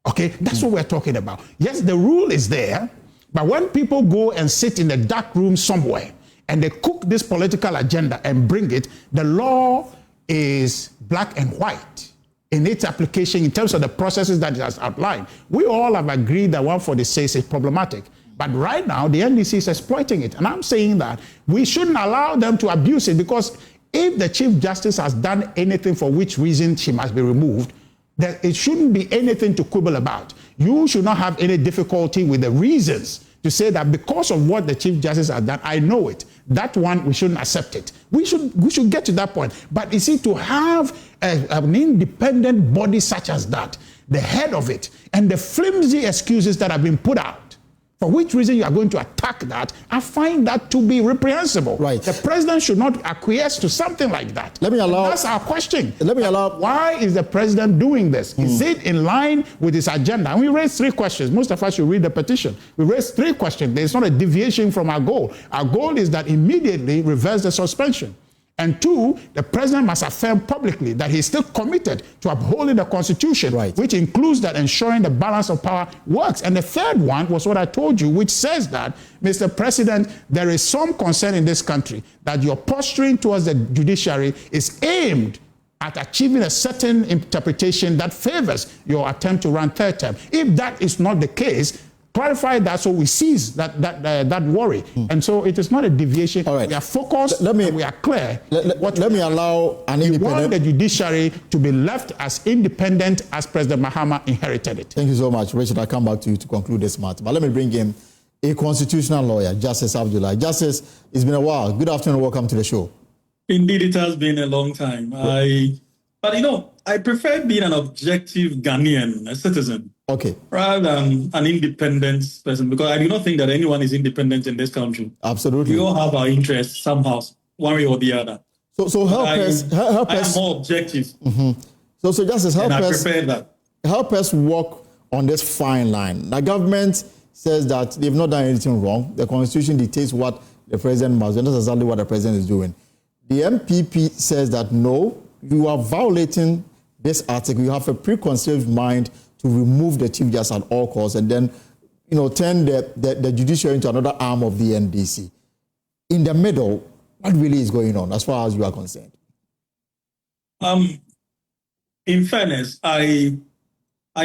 Okay, that's what we're talking about. Yes, the rule is there, but when people go and sit in a dark room somewhere and they cook this political agenda and bring it, the law is black and white in its application in terms of the processes that it has outlined. We all have agreed that 146 is problematic. But right now, the NDC is exploiting it. And I'm saying that we shouldn't allow them to abuse it, because if the Chief Justice has done anything for which reason she must be removed, that it shouldn't be anything to quibble about. You should not have any difficulty with the reasons to say that because of what the Chief Justice has done, I know it. That one, we shouldn't accept it. We should get to that point. But you see, to have an independent body such as that, the head of it, and the flimsy excuses that have been put out, for which reason you are going to attack that, I find that to be reprehensible. Right. The president should not acquiesce to something like that. That's our question. Why is the president doing this? Is it in line with his agenda? And we raised 3 questions. Most of us should read the petition. We raised 3 questions. There's not a deviation from our goal. Our goal is that immediately reverse the suspension. And 2, the president must affirm publicly that he's still committed to upholding the Constitution, which includes that ensuring the balance of power works. And the 3rd one was what I told you, which says that, Mr. President, there is some concern in this country that your posturing towards the judiciary is aimed at achieving a certain interpretation that favors your attempt to run 3rd term. If that is not the case, clarify that so we cease that worry. And so it is not a deviation. All right. We are focused and we are clear. Let me allow an independent... We want the judiciary to be left as independent as President Mahama inherited it. Thank you so much. Rachel, I'll come back to you to conclude this matter. But let me bring in a constitutional lawyer, Justice Abdullah. Justice, it's been a while. Good afternoon. Welcome to the show. Indeed, it has been a long time. But I prefer being an objective Ghanaian citizen. Okay. Rather than an independent person, because I do not think that anyone is independent in this country. Absolutely. We all have our interests somehow, one way or the other. So help us. I am more objective. So Justice, help us. I prefer that. Help us walk on this fine line. The government says that they've not done anything wrong. The Constitution dictates what the president must do, and that's exactly what the president is doing. The MPP says that no, you are violating this article. You have a preconceived mind to remove the Chief Justice at all costs, and then, you know, turn the judiciary into another arm of the NDC. In the middle, what really is going on as far as you are concerned? In fairness, I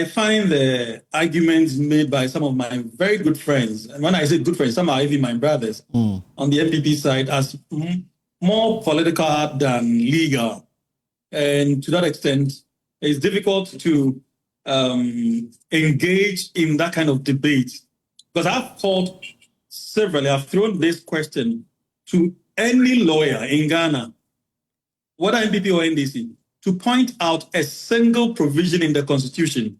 find the arguments made by some of my very good friends, and when I say good friends, some are even my brothers, on the MPP side, as more political than legal. And to that extent, it's difficult to engage in that kind of debate. Because I've called severally, I've thrown this question to any lawyer in Ghana, whether MPP or NDC, to point out a single provision in the Constitution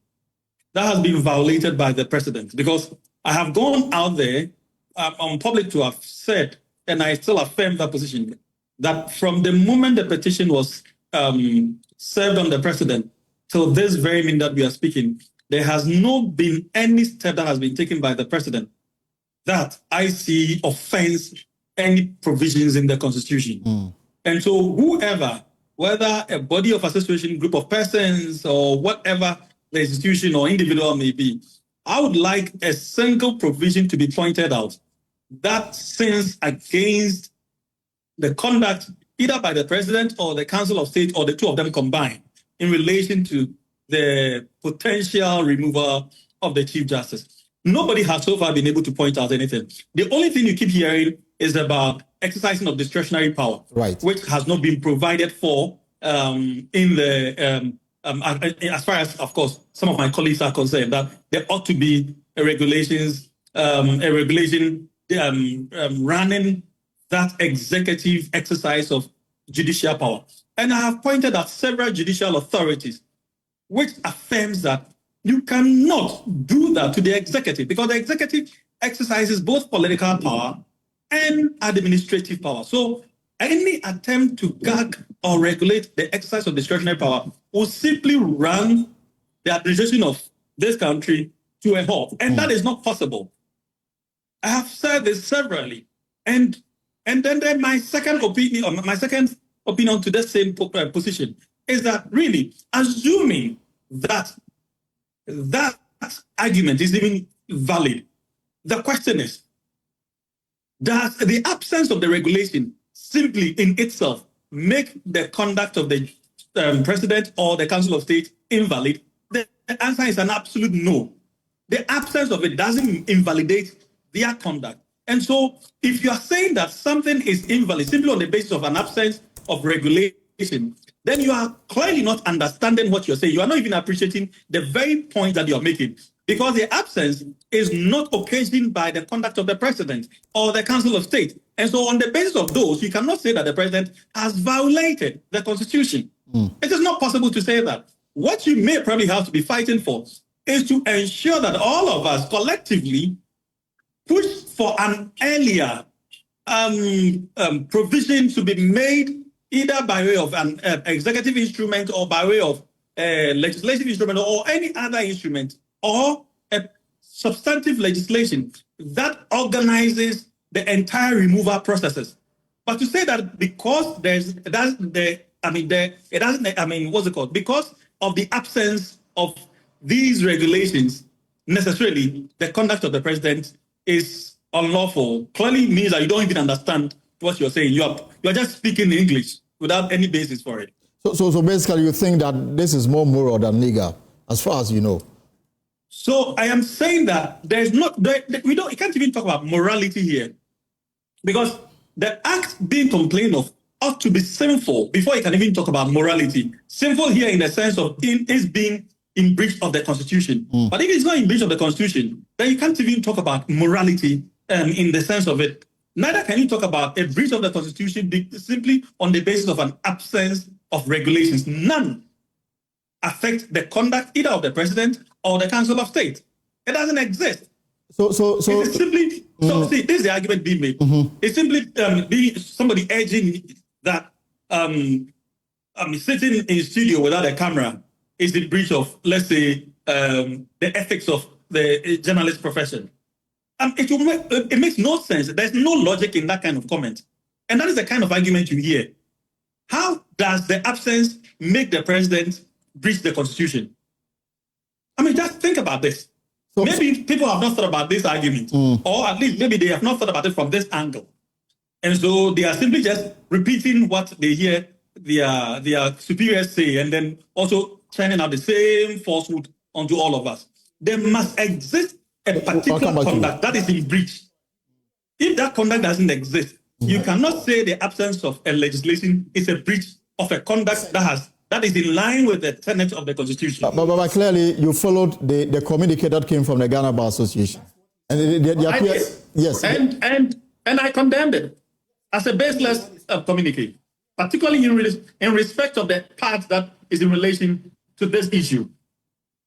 that has been violated by the president. Because I have gone out there on public to have said, and I still affirm that position, that from the moment the petition was served on the president till this very minute that we are speaking, there has not been any step that has been taken by the president that I see offends any provisions in the Constitution. And so whoever, whether a body of association, group of persons, or whatever the institution or individual may be, I would like a single provision to be pointed out that sins against the conduct either by the president or the Council of State or the two of them combined in relation to the potential removal of the Chief Justice. Nobody has so far been able to point out anything. The only thing you keep hearing is about exercising of discretionary power, right, which has not been provided for in the, as far as, of course, some of my colleagues are concerned, that there ought to be a regulation running that executive exercise of judicial power. And I have pointed at several judicial authorities which affirms that you cannot do that to the executive, because the executive exercises both political power and administrative power. So any attempt to gag or regulate the exercise of discretionary power will simply run the administration of this country to a halt. And that is not possible. I have said this severally. And then my second opinion to the same position is that really, assuming that that argument is even valid, the question is, does the absence of the regulation simply in itself make the conduct of the president or the Council of State invalid? The answer is an absolute no. The absence of it doesn't invalidate their conduct. And so if you are saying that something is invalid simply on the basis of an absence of regulation, then you are clearly not understanding what you're saying. You are not even appreciating the very point that you're making, because the absence is not occasioned by the conduct of the president or the Council of State. And so on the basis of those, you cannot say that the president has violated the Constitution. It is not possible to say that. What you may probably have to be fighting for is to ensure that all of us collectively push for an earlier provision to be made, either by way of an executive instrument or by way of a legislative instrument or any other instrument, or a substantive legislation that organizes the entire removal processes. But to say that because because of the absence of these regulations, necessarily the conduct of the president is unlawful, clearly means that you don't even understand what you're saying. You're just speaking English without any basis for it. So basically, you think that this is more moral than legal, as far as you know? So I am saying that you can't even talk about morality here, because the act being complained of ought to be sinful before you can even talk about morality. Sinful here in the sense of is being in breach of the Constitution. But if it's not in breach of the Constitution, then you can't even talk about morality in the sense of it. Neither can you talk about a breach of the Constitution simply on the basis of an absence of regulations. None affect the conduct either of the president or the Council of State. It doesn't exist. So it is simply, see, this is the argument being made. It's simply somebody urging that sitting in studio without a camera is the breach of, let's say, the ethics of the journalist profession. it makes no sense. There's no logic in that kind of comment. And that is the kind of argument you hear. How does the absence make the president breach the Constitution? I mean, just think about this. Maybe people have not thought about this argument, or at least maybe they have not thought about it from this angle. And so they are simply just repeating what they hear their superiors say, and then also churning out the same falsehood onto all of us. There must exist a particular conduct that is in breach. If that conduct doesn't exist, you cannot say the absence of a legislation is a breach of a conduct that is in line with the tenets of the Constitution. But clearly, you followed the communique that came from the Ghana Bar Association. And I did. Yes. And I condemned it as a baseless communique, particularly in respect of the part that is in relation to this issue.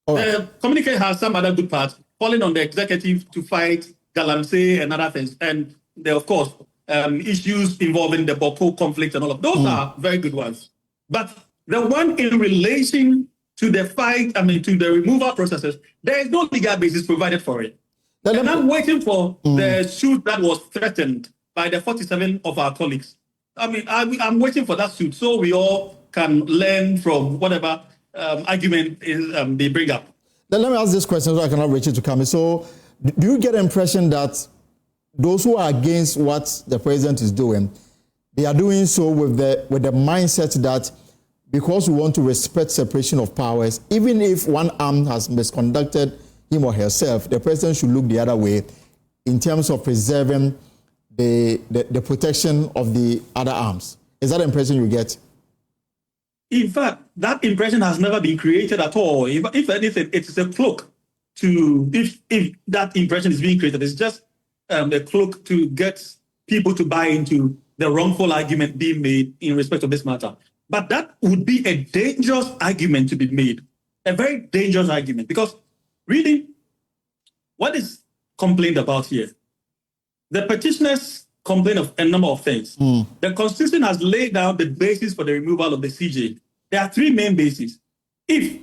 The communique has some other good parts, calling on the executive to fight galamsey and other things. And there, of course, issues involving the Boko conflict and all of those are very good ones. But the one in relation to the fight, to the removal processes, there is no legal basis provided for it. And I'm waiting for the suit that was threatened by the 47 of our colleagues. I'm waiting for that suit so we all can learn from whatever argument they bring up. Then let me ask this question so I can have Richard to come in. So do you get the impression that those who are against what the president is doing, they are doing so with the mindset that because we want to respect separation of powers, even if one arm has misconducted him or herself, the president should look the other way in terms of preserving the protection of the other arms? Is that the impression you get? In fact, that impression has never been created at all. If anything, it's a cloak to, if that impression is being created, it's just a cloak to get people to buy into the wrongful argument being made in respect of this matter. But that would be a dangerous argument to be made, a very dangerous argument, because really, what is complained about here? The petitioners complain of a number of things. The Constitution has laid down the basis for the removal of the CJ. There are three main bases. If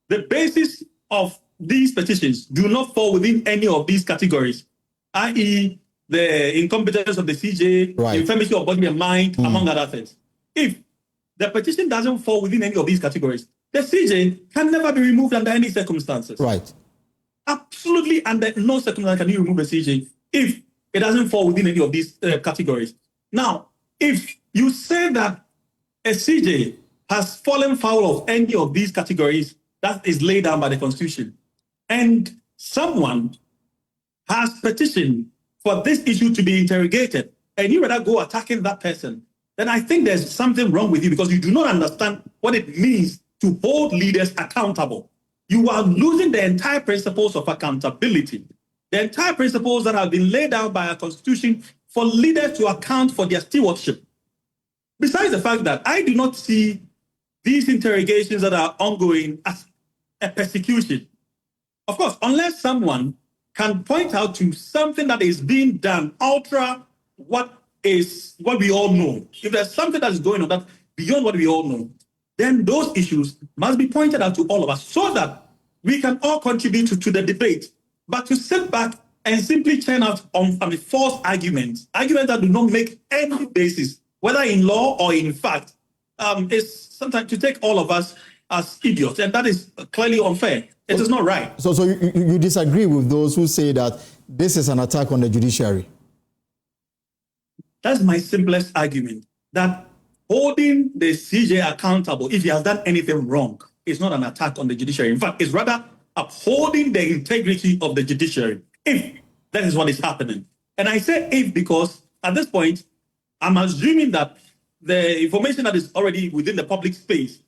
the basis of these petitions do not fall within any of these categories, i.e., the incompetence of the CJ, the infirmity of body and mind, among other things. If the petition doesn't fall within any of these categories, the CJ can never be removed under any circumstances. Right. Absolutely under no circumstance can you remove a CJ if it doesn't fall within any of these categories. Now, if you say that a CJ has fallen foul of any of these categories that is laid down by the Constitution, and someone has petitioned for this issue to be interrogated, and you rather go attacking that person, then I think there's something wrong with you because you do not understand what it means to hold leaders accountable. You are losing the entire principles of accountability, the entire principles that have been laid down by our Constitution for leaders to account for their stewardship. Besides the fact that I do not see these interrogations that are ongoing as a persecution. Of course, unless someone can point out to something that is being done ultra what we all know. If there's something that is going on that's beyond what we all know, then those issues must be pointed out to all of us so that we can all contribute to the debate. But to sit back and simply churn out on false arguments that do not make any basis, whether in law or in fact, is sometimes to take all of us as idiots, and that is clearly unfair. It is not right. So you disagree with those who say that this is an attack on the judiciary? That's my simplest argument, that holding the CJ accountable if he has done anything wrong is not an attack on the judiciary. In fact, it's rather upholding the integrity of the judiciary, if that is what is happening. And I say if because at this point, I'm assuming that the information that is already within the public space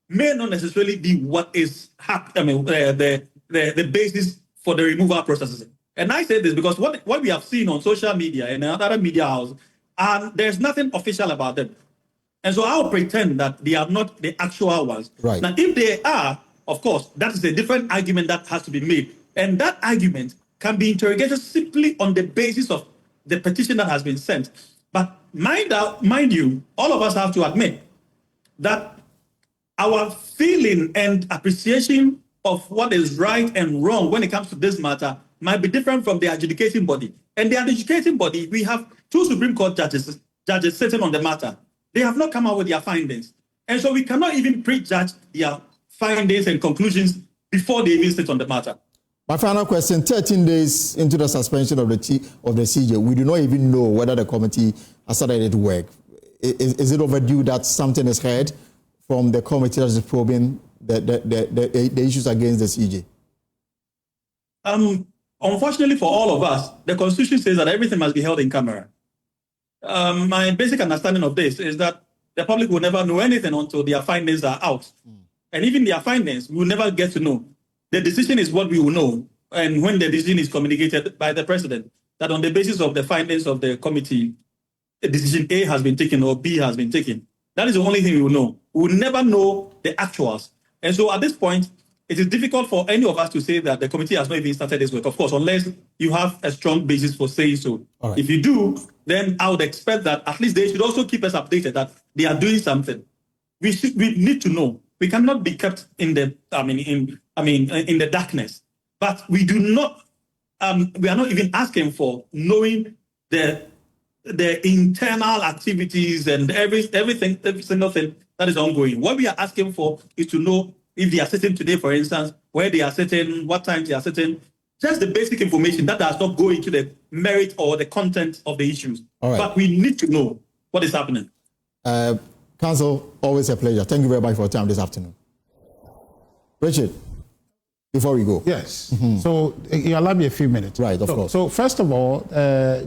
may not necessarily be what is the basis for the removal processes. And I say this because what we have seen on social media and other media houses, there's nothing official about them. And so I'll pretend that they are not the actual ones. Right. Now, if they are, of course, that is a different argument that has to be made. And that argument can be interrogated simply on the basis of the petition that has been sent. But mind you, all of us have to admit that our feeling and appreciation of what is right and wrong when it comes to this matter might be different from the adjudicating body. And the adjudicating body, we have 2 Supreme Court judges sitting on the matter. They have not come out with their findings. And so we cannot even prejudge their findings and conclusions before they even sit on the matter. My final question, 13 days into the suspension of the CJ, we do not even know whether the committee has started its work. Is it overdue that something is heard from the committee that is probing the issues against the CJ? Unfortunately for all of us, the Constitution says that everything must be held in camera. My basic understanding of this is that the public will never know anything until their findings are out. And even their findings, we will never get to know. The decision is what we will know. And when the decision is communicated by the president, that on the basis of the findings of the committee, a decision A has been taken or B has been taken. That is the only thing we will know. We will never know the actuals. And so at this point, it is difficult for any of us to say that the committee has not even started its work, of course, unless you have a strong basis for saying so. Right. If you do, then I would expect that at least they should also keep us updated that they are doing something. We need to know. We cannot be kept in the in the darkness. But we do not. We are not even asking for knowing the internal activities and every single thing that is ongoing. What we are asking for is to know if they are sitting today, for instance, where they are sitting, what time they are sitting, just the basic information that does not go into the merit or the content of the issues. Right. But we need to know what is happening. Counsel, always a pleasure. Thank you very much for your time this afternoon. Richard, before we go. Yes. Mm-hmm. So you allow me a few minutes. Right, of course. So first of all,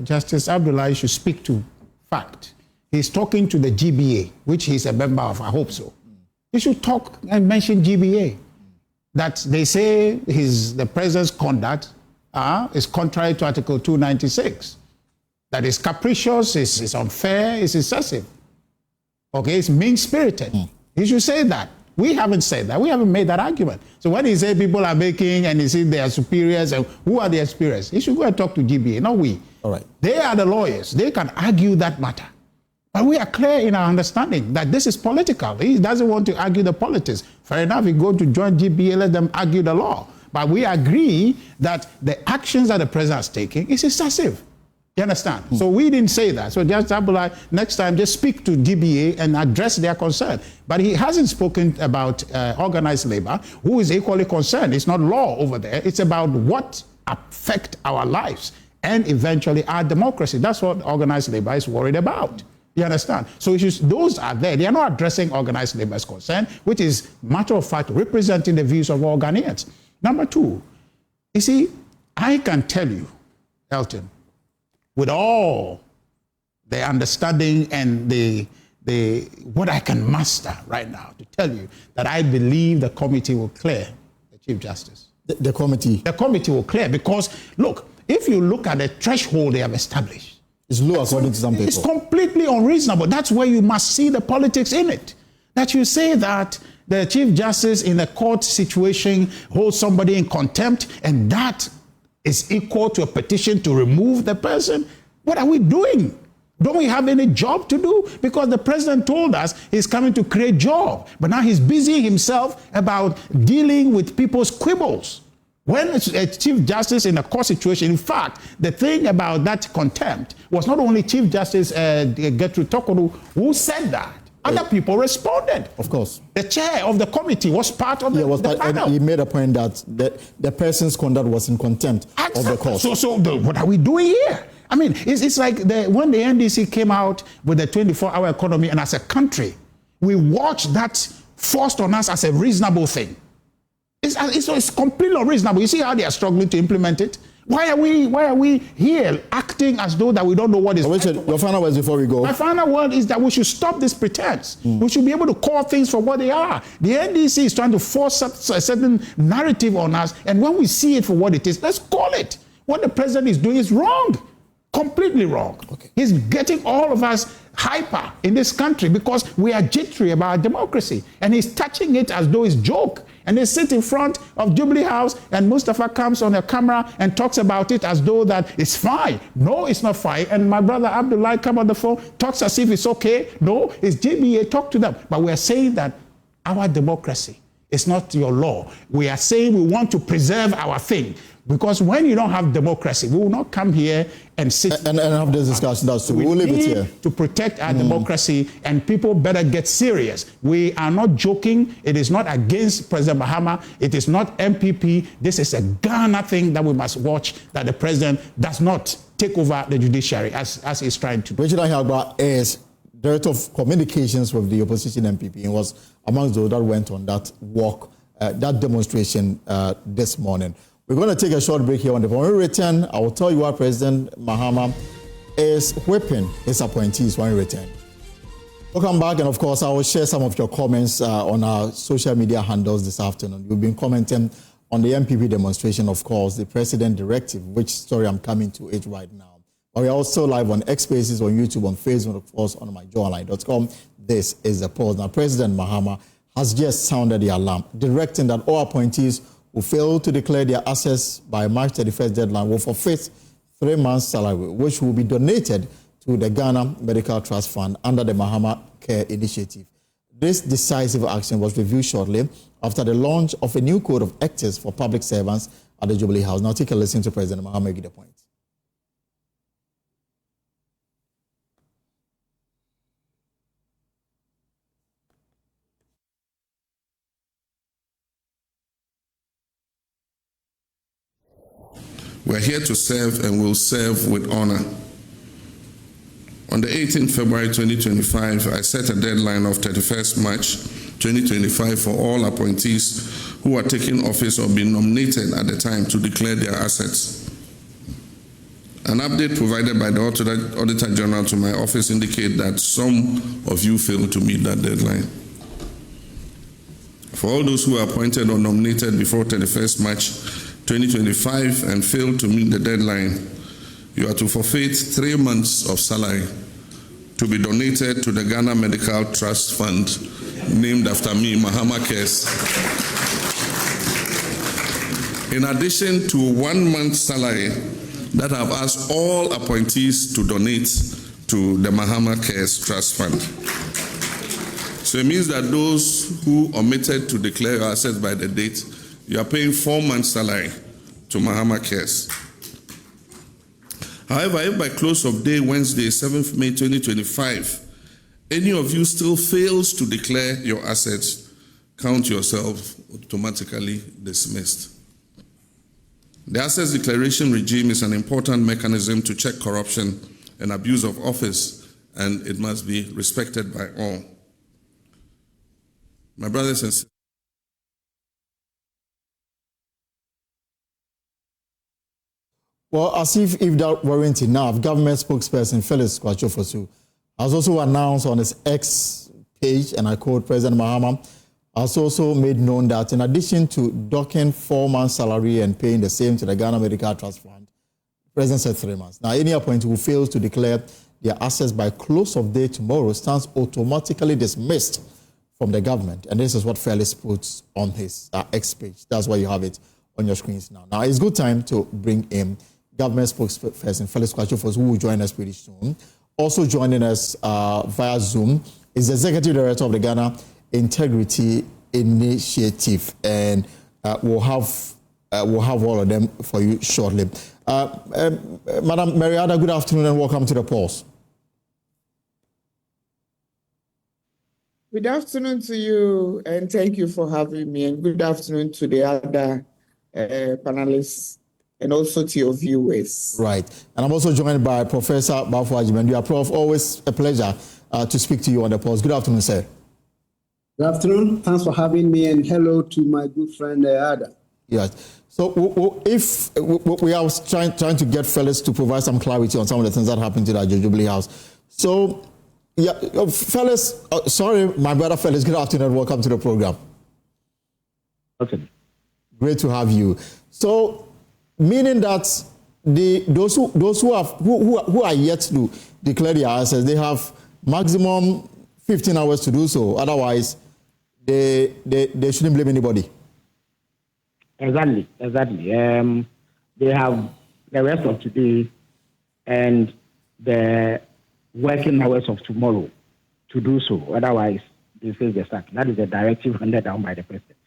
Justice Abdullahi should speak to fact. He's talking to the GBA, which he's a member of. I hope so. He should talk and mention GBA. That they say the president's conduct is contrary to Article 296. That is capricious, is unfair, is excessive. Okay, it's mean-spirited. He should say that. We haven't said that. We haven't made that argument. So when he says people are making and he says they are superiors, and who are their superiors? He should go and talk to GBA, not we. All right. They are the lawyers. They can argue that matter. But we are clear in our understanding that this is political. He doesn't want to argue the politics. Fair enough, he go to join GBA, let them argue the law. But we agree that the actions that the president is taking is excessive. You understand? So we didn't say that. So just next time, just speak to GBA and address their concern. But he hasn't spoken about organized labor, who is equally concerned. It's not law over there. It's about what affect our lives and eventually our democracy. That's what organized labor is worried about. You understand? So those are there. They are not addressing organized labor's concern, which is, matter of fact, representing the views of all Ghanaians. Number two, you see, I can tell you, Elton, with all the understanding and the what I can master right now, to tell you that I believe the committee will clear the Chief Justice. The committee? The committee will clear because, look, if you look at the threshold they have established, it's low according to some people. It's completely unreasonable. That's where you must see the politics in it. That you say that the Chief Justice in a court situation holds somebody in contempt and that is equal to a petition to remove the person. What are we doing? Don't we have any job to do? Because the president told us he's coming to create jobs, but now he's busying himself about dealing with people's quibbles. When a Chief Justice in a court situation, in fact, the thing about that contempt was not only Chief Justice Gertrude Tokodu who said that. Other people responded. Of course. The chair of the committee was part of the panel. He made a point that the person's conduct was in contempt of the court. So what are we doing here? I mean, it's like when the NDC came out with the 24-hour economy, and as a country, we watched that forced on us as a reasonable thing. It's completely unreasonable. You see how they are struggling to implement it? Why are we here acting as though that we don't know what is Richard, your final words before we go. My final word is that we should stop this pretense. We should be able to call things for what they are. The NDC is trying to force a certain narrative on us, and when we see it for what it is, let's call it. What the president is doing is wrong. Completely wrong. Okay. He's getting all of us hyper in this country because we are jittery about democracy, and he's touching it as though it's a joke. And they sit in front of Jubilee House and Mustafa comes on a camera and talks about it as though that it's fine. No, it's not fine. And my brother Abdullah come on the phone, talks as if it's okay. No, it's GBA, talk to them. But we are saying that our democracy is not your law. We are saying we want to preserve our thing. Because when you don't have democracy, we will not come here and sit and have this discussion. That's true. We'll leave it here. To protect our democracy, and people better get serious. We are not joking. It is not against President Mahama. It is not MPP. This is a Ghana thing that we must watch, that the president does not take over the judiciary as he's trying to do. Richard Ahiagbah is Director of Communications with the opposition MPP and was amongst those that went on that walk, that demonstration this morning. We're going to take a short break here on the phone. When we return, I will tell you why President Mahama is whipping his appointees when we return. Welcome back, and of course, I will share some of your comments on our social media handles this afternoon. You've been commenting on the MPP demonstration, of course, the president directive, which story I'm coming to it right now. But we're also live on X Spaces, on YouTube, on Facebook, of course, on myjournalline.com. This is the pause. Now, President Mahama has just sounded the alarm, directing that all appointees who fail to declare their assets by March 31st deadline will forfeit 3 months' salary, which will be donated to the Ghana Medical Trust Fund under the Mahama Care Initiative. This decisive action was reviewed shortly after the launch of a new code of ethics for public servants at the Jubilee House. Now take a listen to President Mahama give the point. We're here to serve and will serve with honor. On the 18th February 2025, I set a deadline of 31st March 2025 for all appointees who are taking office or being nominated at the time to declare their assets. An update provided by the Auditor General to my office indicates that some of you failed to meet that deadline. For all those who are appointed or nominated before 31st March 2025 and failed to meet the deadline, you are to forfeit 3 months of salary to be donated to the Ghana Medical Trust Fund, named after me, Mahama Cares. In addition to 1 month's salary that I've asked all appointees to donate to the Mahama Cares Trust Fund. So it means that those who omitted to declare your assets by the date, you are paying 4 months' salary to Mahama Cares. However, if by close of day Wednesday, 7th May 2025, any of you still fails to declare your assets, count yourself automatically dismissed. The assets declaration regime is an important mechanism to check corruption and abuse of office, and it must be respected by all. My brothers and sisters, well, as if that weren't enough, government spokesperson Felix Kwachofosu has also announced on his X page, and I quote, President Mahama has also made known that in addition to docking 4 months' salary and paying the same to the Ghana Medical Trust Fund, the President said 3 months. Now, any appointee who fails to declare their assets by close of day tomorrow stands automatically dismissed from the government. And this is what Felix puts on his X page. That's why you have it on your screens now. Now, it's good time to bring in government spokesperson Felix Kwachofosu, who will join us pretty soon. Also joining us via Zoom is the Executive Director of the Ghana Integrity Initiative, and we'll have all of them for you shortly. Madam Mariada, good afternoon and welcome to the pause. Good afternoon to you, and thank you for having me, and good afternoon to the other panelists and also to your viewers. Right. And I'm also joined by Professor Bafo Ajimendu. Prof, always a pleasure to speak to you on the pause. Good afternoon, sir. Good afternoon. Thanks for having me, and hello to my good friend Ada. Yes. So if we are trying to get Felix to provide some clarity on some of the things that happened to the Jubilee House. So, yeah, Felix, sorry, my brother Felix, good afternoon and welcome to the program. Okay. Great to have you. So, meaning that those who are yet to declare their assets, they have maximum 15 hours to do so. Otherwise, they shouldn't blame anybody. Exactly. They have the rest of today and the working hours of tomorrow to do so. Otherwise, they face the sack. That is the directive handed down by the president.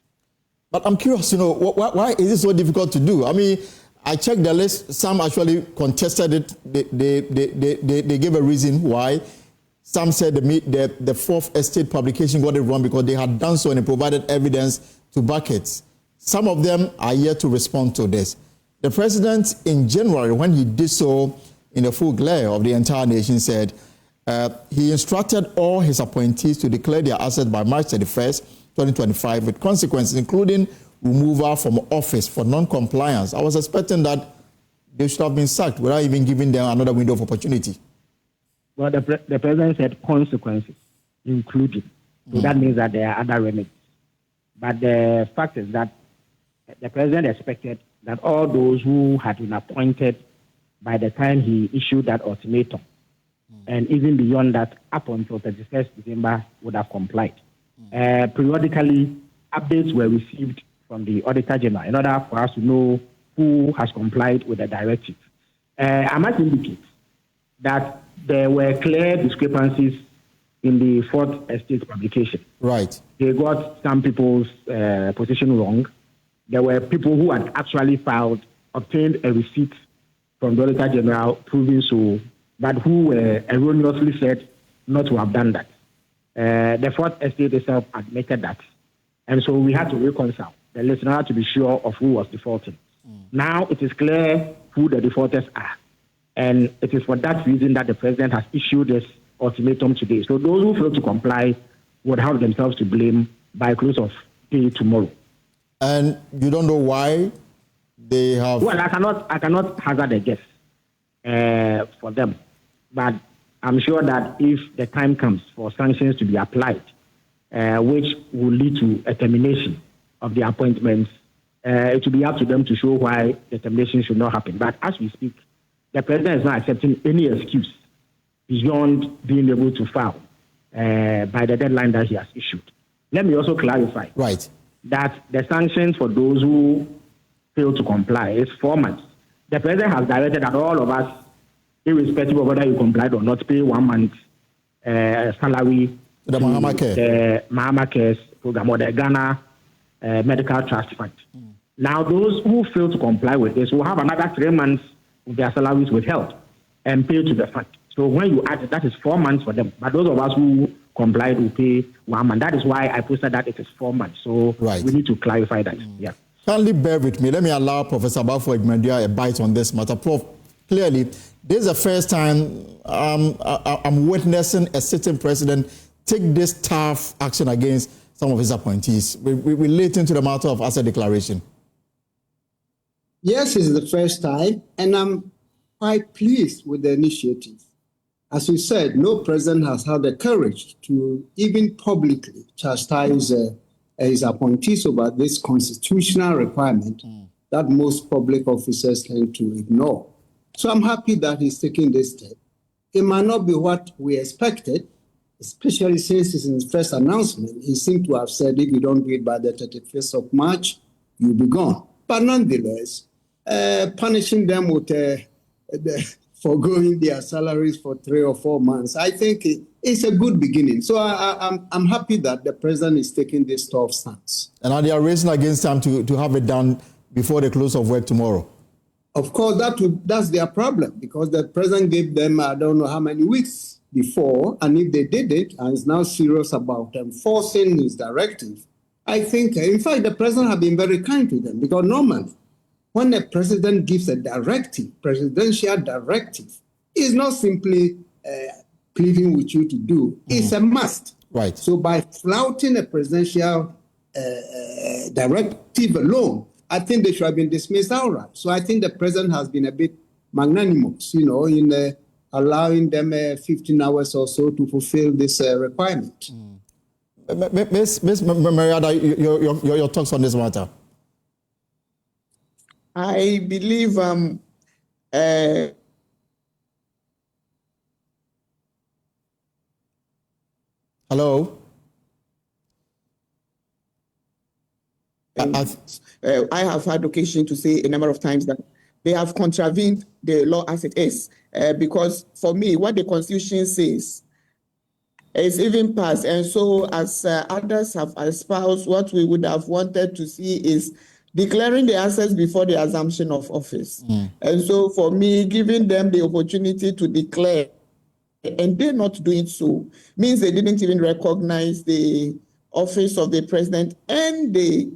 But I'm curious to know, why is it so difficult to do? I mean, I checked the list. Some actually contested it. They gave a reason why. Some said the Fourth Estate publication got it wrong because they had done so and provided evidence to back it. Some of them are yet to respond to this. The president, in January, when he did so in the full glare of the entire nation, said he instructed all his appointees to declare their assets by March 31st, 2025, with consequences including removal from office for non-compliance. I was expecting that they should have been sacked without even giving them another window of opportunity. Well, the president said consequences, including. So that means that there are other remedies. But the fact is that the president expected that all those who had been appointed by the time he issued that ultimatum, and even beyond that, up until 31st December, would have complied. Periodically, updates were received from the Auditor General in order for us to know who has complied with the directive. I must indicate that there were clear discrepancies in the Fourth Estate publication. Right. They got some people's position wrong. There were people who had actually obtained a receipt from the Auditor General proving so, but who were erroneously said not to have done that. The Fourth Estate itself admitted that. And so we had to reconcile the list in order to be sure of who was defaulting. Now it is clear who the defaulters are. And it is for that reason that the president has issued this ultimatum today. So those who fail to comply would have themselves to blame by close of day tomorrow. And you don't know why they have... Well, I cannot hazard a guess for them. But I'm sure that if the time comes for sanctions to be applied, which will lead to a termination of the appointments, it will be up to them to show why the termination should not happen. But as we speak, the president is not accepting any excuse beyond being able to file by the deadline that he has issued. Let me also clarify that the sanctions for those who fail to comply is 4 months. The president has directed that all of us, irrespective of whether you complied or not, pay 1 month salary the Mahama Care. The Mahama Cares program or the Ghana Medical Trust Fund. Now, those who fail to comply with this will have another 3 months of their salaries withheld and paid to the fund. So when you add it, that is 4 months for them. But those of us who complied will pay 1 month. That is why I posted that it is 4 months. So we need to clarify that. Yeah. Kindly bear with me. Let me allow Professor Bafo-Egmedia a bite on this matter. Prof, clearly, this is the first time I'm witnessing a sitting president take this tough action against some of his appointees relating to the matter of asset declaration. Yes, it's the first time, and I'm quite pleased with the initiative. As you said, no president has had the courage to even publicly chastise his appointees over this constitutional requirement that most public officers tend to ignore. So I'm happy that he's taking this step. It might not be what we expected, especially since it's in his first announcement. He seemed to have said, if you don't do it by the 31st of March, you'll be gone. But nonetheless, punishing them with forgoing their salaries for 3 or 4 months, I think it's a good beginning. So I'm happy that the president is taking this tough stance. And are they raising against them to have it done before the close of work tomorrow? Of course, that's their problem, because the president gave them, I don't know how many weeks before, and if they did it and is now serious about enforcing his directive, I think, in fact, the president has been very kind to them, because normally, when a president gives a directive, presidential directive, it's not simply pleading with you to do, it's a must. Right. So by flouting a presidential directive alone, I think they should have been dismissed outright. So I think the president has been a bit magnanimous, in allowing them 15 hours or so to fulfill this requirement. Ms. Mariada, your thoughts on this matter? I believe hello? I have had occasion to say a number of times that they have contravened the law as it is. Because for me, what the Constitution says is even past. And so as others have espoused, what we would have wanted to see is declaring the assets before the assumption of office. And so for me, giving them the opportunity to declare and they're not doing so means they didn't even recognize the office of the president and the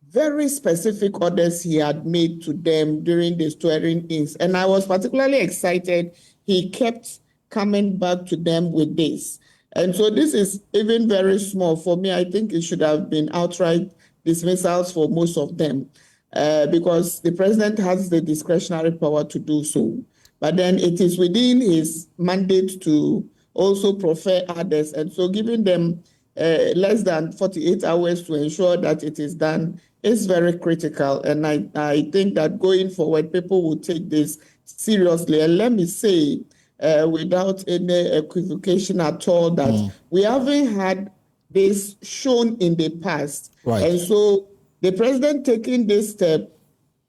very specific orders he had made to them during the swearing-ins. And I was particularly excited. He kept coming back to them with this. And so this is even very small. For me, I think it should have been outright dismissals for most of them because the president has the discretionary power to do so. But then it is within his mandate to also prefer others. And so giving them less than 48 hours to ensure that it is done is very critical. And I think that going forward, people will take this seriously. And let me say, without any equivocation at all, that we haven't had this shown in the past. Right. And so the president taking this step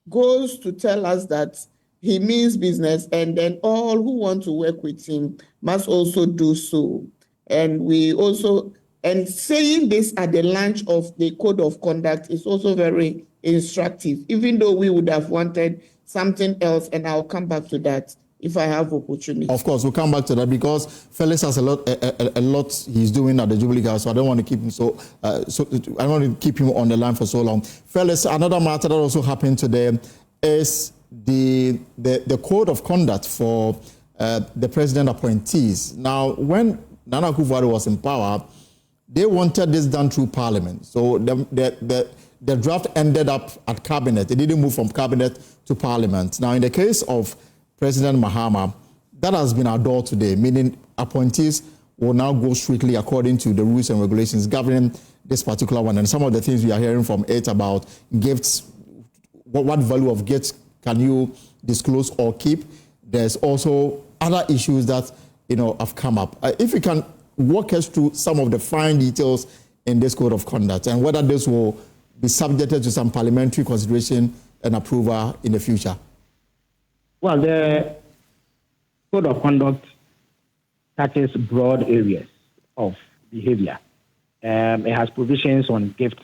goes to tell us that he means business, and then all who want to work with him must also do so. And we also, and saying this at the launch of the code of conduct is also very instructive, even though we would have wanted something else, and I'll come back to that if I have opportunity. Of course, we'll come back to that because Felix has a lot he's doing at the Jubilee House, so I don't want to keep him I don't want to keep him on the line for so long. Felix, another matter that also happened today is the code of conduct for the president appointees. Now, when Nana Akufo-Addo was in power, they wanted this done through Parliament. So the draft ended up at Cabinet. It didn't move from Cabinet to Parliament. Now, in the case of President Mahama, that has been adored today, meaning appointees will now go strictly according to the rules and regulations governing this particular one. And some of the things we are hearing from it about gifts, what value of gifts can you disclose or keep? There's also other issues that have come up. If you can walk us through some of the fine details in this code of conduct and whether this will be subjected to some parliamentary consideration and approval in the future. Well, the code of conduct touches broad areas of behavior. It has provisions on gifts,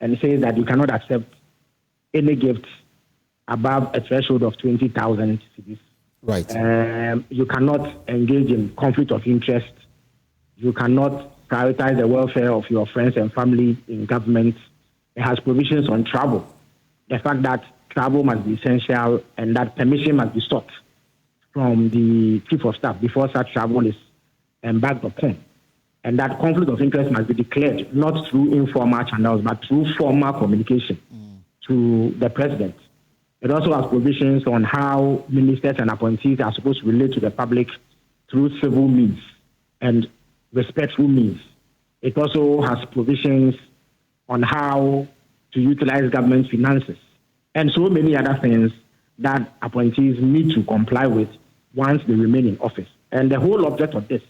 and it says that you cannot accept any gifts above a threshold of 20,000 cedis. Right. You cannot engage in conflict of interest. You cannot prioritize the welfare of your friends and family in government. It has provisions on travel. The fact that travel must be essential and that permission must be sought from the chief of staff before such travel is embarked upon. And that conflict of interest must be declared not through informal channels, but through formal communication to the president. It also has provisions on how ministers and appointees are supposed to relate to the public through civil means and respectful means. It also has provisions on how to utilize government finances and so many other things that appointees need to comply with once they remain in office. And the whole object of this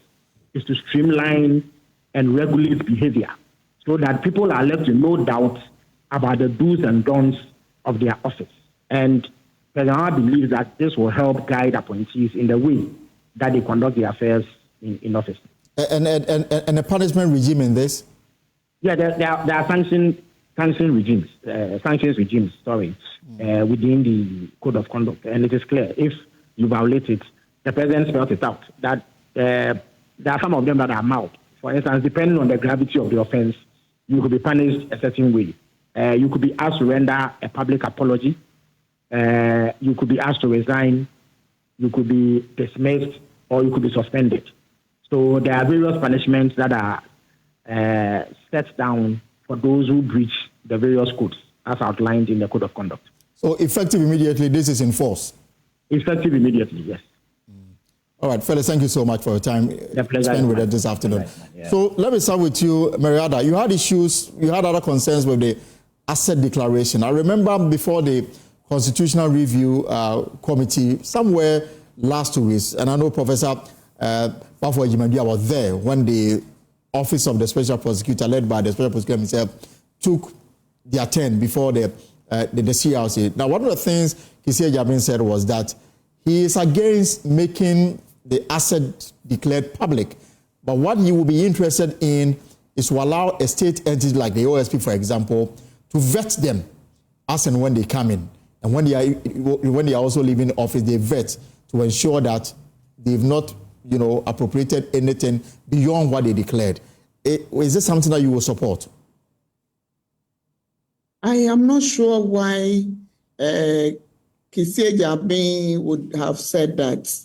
is to streamline and regulate behavior so that people are left with no doubt about the do's and don'ts of their office. And President believes that this will help guide appointees in the way that they conduct their affairs in office. And a punishment regime in this? Yeah, there are sanctions regimes, within the code of conduct. And it is clear, if you violate it, the president spelled it out, that there are some of them that are mild. For instance, depending on the gravity of the offense, you could be punished a certain way. You could be asked to render a public apology. You could be asked to resign. You could be dismissed, or you could be suspended. So there are various punishments that are set down for those who breach the various codes as outlined in the code of conduct. So effective immediately, this is in force? Effective immediately, yes. All right, fellas, thank you so much for your time spent with us this afternoon. Yeah. So let me start with you, Mariada. You had issues, you had other concerns with the asset declaration. I remember before the Constitutional Review Committee, somewhere last 2 weeks, and I know Professor Afenyo-Markin was there when the Office of the Special Prosecutor, led by the Special Prosecutor himself, took their turn before the CRC. Now, one of the things Ahiagbah said was that he is against making the asset declared public. But what he will be interested in is to allow a state entity like the OSP, for example, to vet them as and when they come in. And when they are also leaving office, they vet to ensure that they've not, appropriated anything beyond what they declared. Is this something that you will support? I am not sure why Kissie Jabin would have said that.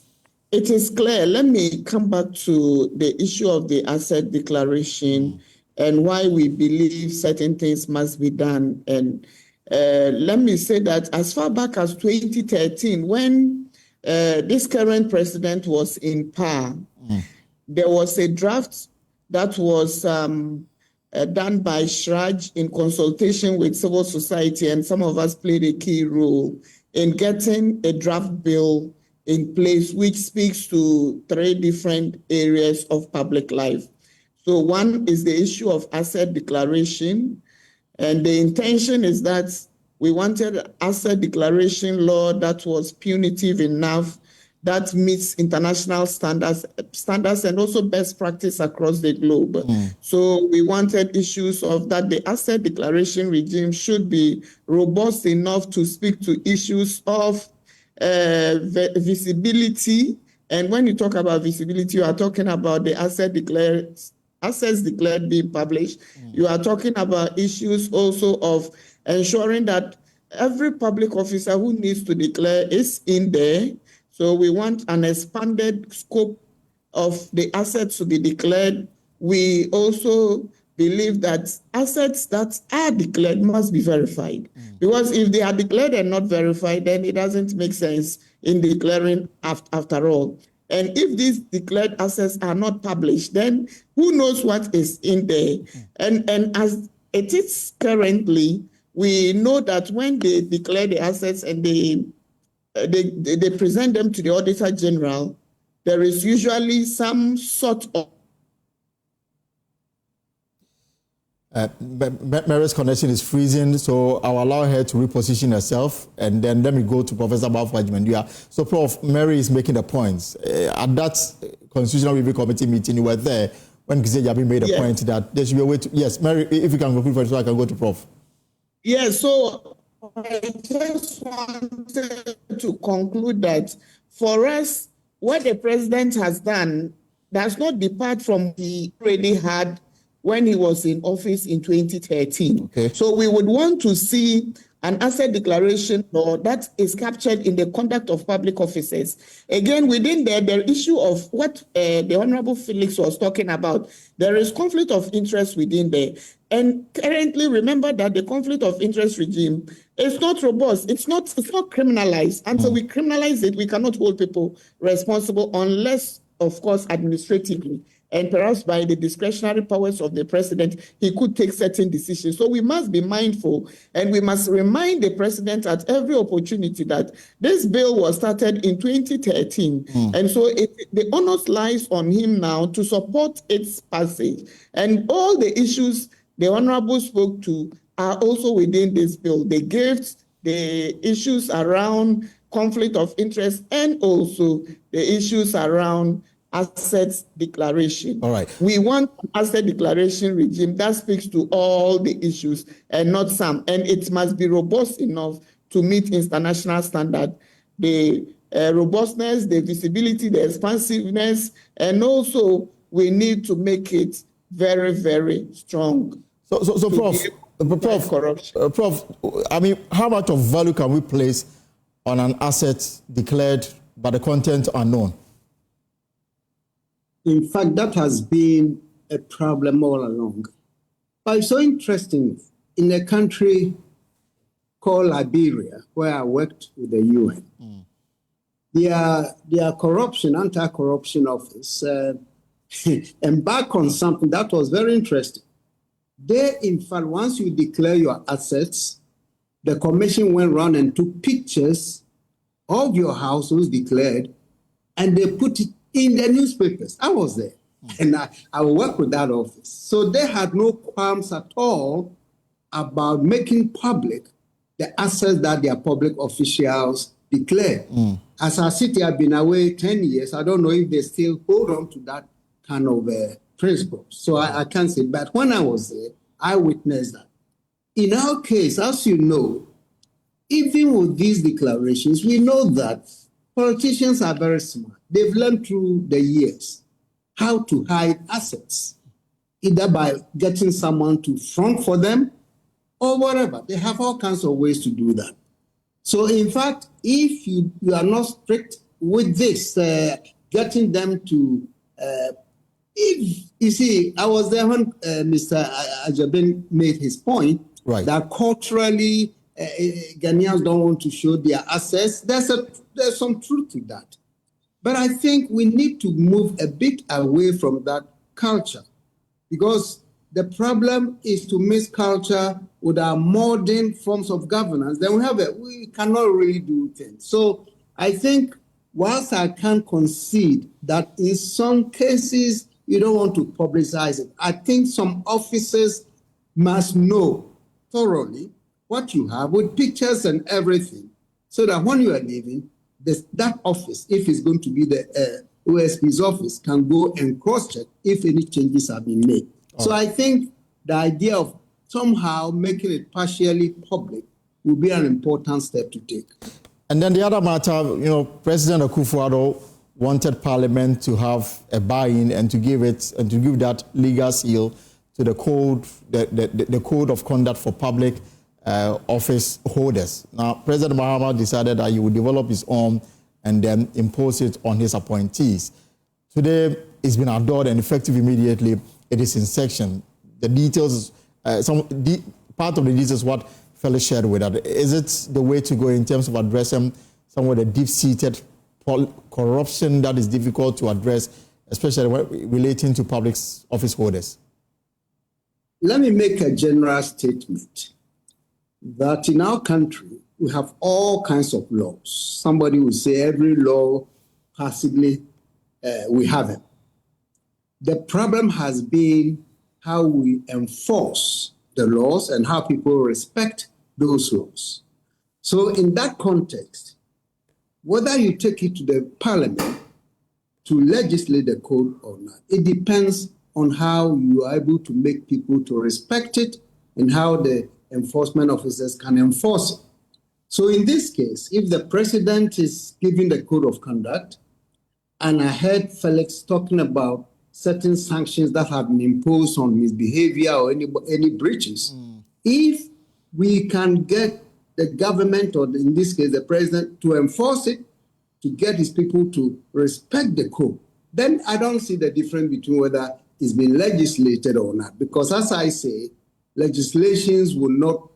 It is clear. Let me come back to the issue of the asset declaration and why we believe certain things must be done. And let me say that as far back as 2013, when this current president was in power, there was a draft that was done by Shraj in consultation with civil society, and some of us played a key role in getting a draft bill in place, which speaks to 3 different areas of public life. So one is the issue of asset declaration, and the intention is that we wanted asset declaration law that was punitive enough, that meets international standards and also best practice across the globe. So we wanted issues of that the asset declaration regime should be robust enough to speak to issues of visibility. And when you talk about visibility, you are talking about the assets declared being published. You are talking about issues also of ensuring that every public officer who needs to declare is in there. So we want an expanded scope of the assets to be declared. We also believe that assets that are declared must be verified. Because if they are declared and not verified, then it doesn't make sense in declaring after all. And if these declared assets are not published, then who knows what is in there? And as it is currently, we know that when they declare the assets and they present them to the Auditor General, there is usually some sort of Mary's connection is freezing, so I'll allow her to reposition herself, and then let me go to Professor Bafajimandua. So, Prof, Mary is making the points. At that Constitutional Review Committee meeting, you were there when Kissie Jabin made a point that there should be a way to... Yes, Mary, if you can conclude first, so I can go to Prof. Yes, so I just wanted to conclude that for us, what the president has done does not depart from what he already had when he was in office in 2013. Okay. So we would want to see an asset declaration law that is captured in the conduct of public officers. Again, within there, the issue of what the Honorable Felix was talking about, there is conflict of interest within there. And currently, remember that the conflict of interest regime is not robust. It's not criminalized. Until we criminalize it, we cannot hold people responsible unless, of course, administratively. And perhaps by the discretionary powers of the president, he could take certain decisions. So we must be mindful, and we must remind the president at every opportunity that this bill was started in 2013. And so the onus lies on him now to support its passage. And all the issues the Honorable spoke to are also within this bill. The gifts, the issues around conflict of interest, and also the issues around assets declaration. All right. We want an asset declaration regime that speaks to all the issues and not some. And it must be robust enough to meet international standard. The robustness, the visibility, the expansiveness, and also we need to make it very, very strong. So Prof, I mean, how much of value can we place on an asset declared but the content unknown? In fact, that has been a problem all along. But it's so interesting. In a country called Liberia, where I worked with the UN, their corruption, anti-corruption office, embarked on something that was very interesting. They, in fact, once you declare your assets, the commission went around and took pictures of your households declared, and they put it in the newspapers. I was there, and I worked with that office. So they had no qualms at all about making public the assets that their public officials declare. As our city, I've been away 10 years. I don't know if they still hold on to that kind of principle. So I can't say. But when I was there, I witnessed that. In our case, as you know, even with these declarations, we know that politicians are very smart. They've learned through the years how to hide assets, either by getting someone to front for them or whatever. They have all kinds of ways to do that. So, in fact, if you are not strict with this, getting them to, if you see, I was there when Mr. Ahiagbah made his point that culturally Ghanaians don't want to show their assets. There's some truth to that. But I think we need to move a bit away from that culture, because the problem is to mix culture with our modern forms of governance. Then we cannot really do things. So I think whilst I can concede that in some cases you don't want to publicize it, I think some officers must know thoroughly what you have with pictures and everything, so that when you are leaving, that office, if it's going to be the OSP's office, can go and cross-check if any changes have been made. So I think the idea of somehow making it partially public will be an important step to take. And then the other matter, President Akufo-Addo wanted Parliament to have a buy-in and to give that legal seal to the code, the code of conduct for public office holders. Now, President Mahama decided that he would develop his own and then impose it on his appointees. Today, it's been adored and effective immediately. It is in section. The details, part of the details is what Felix shared with us. Is it the way to go in terms of addressing some of the deep-seated corruption that is difficult to address, especially relating to public office holders? Let me make a general statement that in our country, we have all kinds of laws. Somebody will say every law, possibly, we have it. The problem has been how we enforce the laws and how people respect those laws. So in that context, whether you take it to the Parliament to legislate the code or not, it depends on how you are able to make people to respect it and how the enforcement officers can enforce it. So in this case, if the president is giving the code of conduct, and I heard Felix talking about certain sanctions that have been imposed on misbehavior or any breaches, if we can get the government, or in this case the president, to enforce it, to get his people to respect the code, then I don't see the difference between whether it's been legislated or not. Because as I say, legislations will not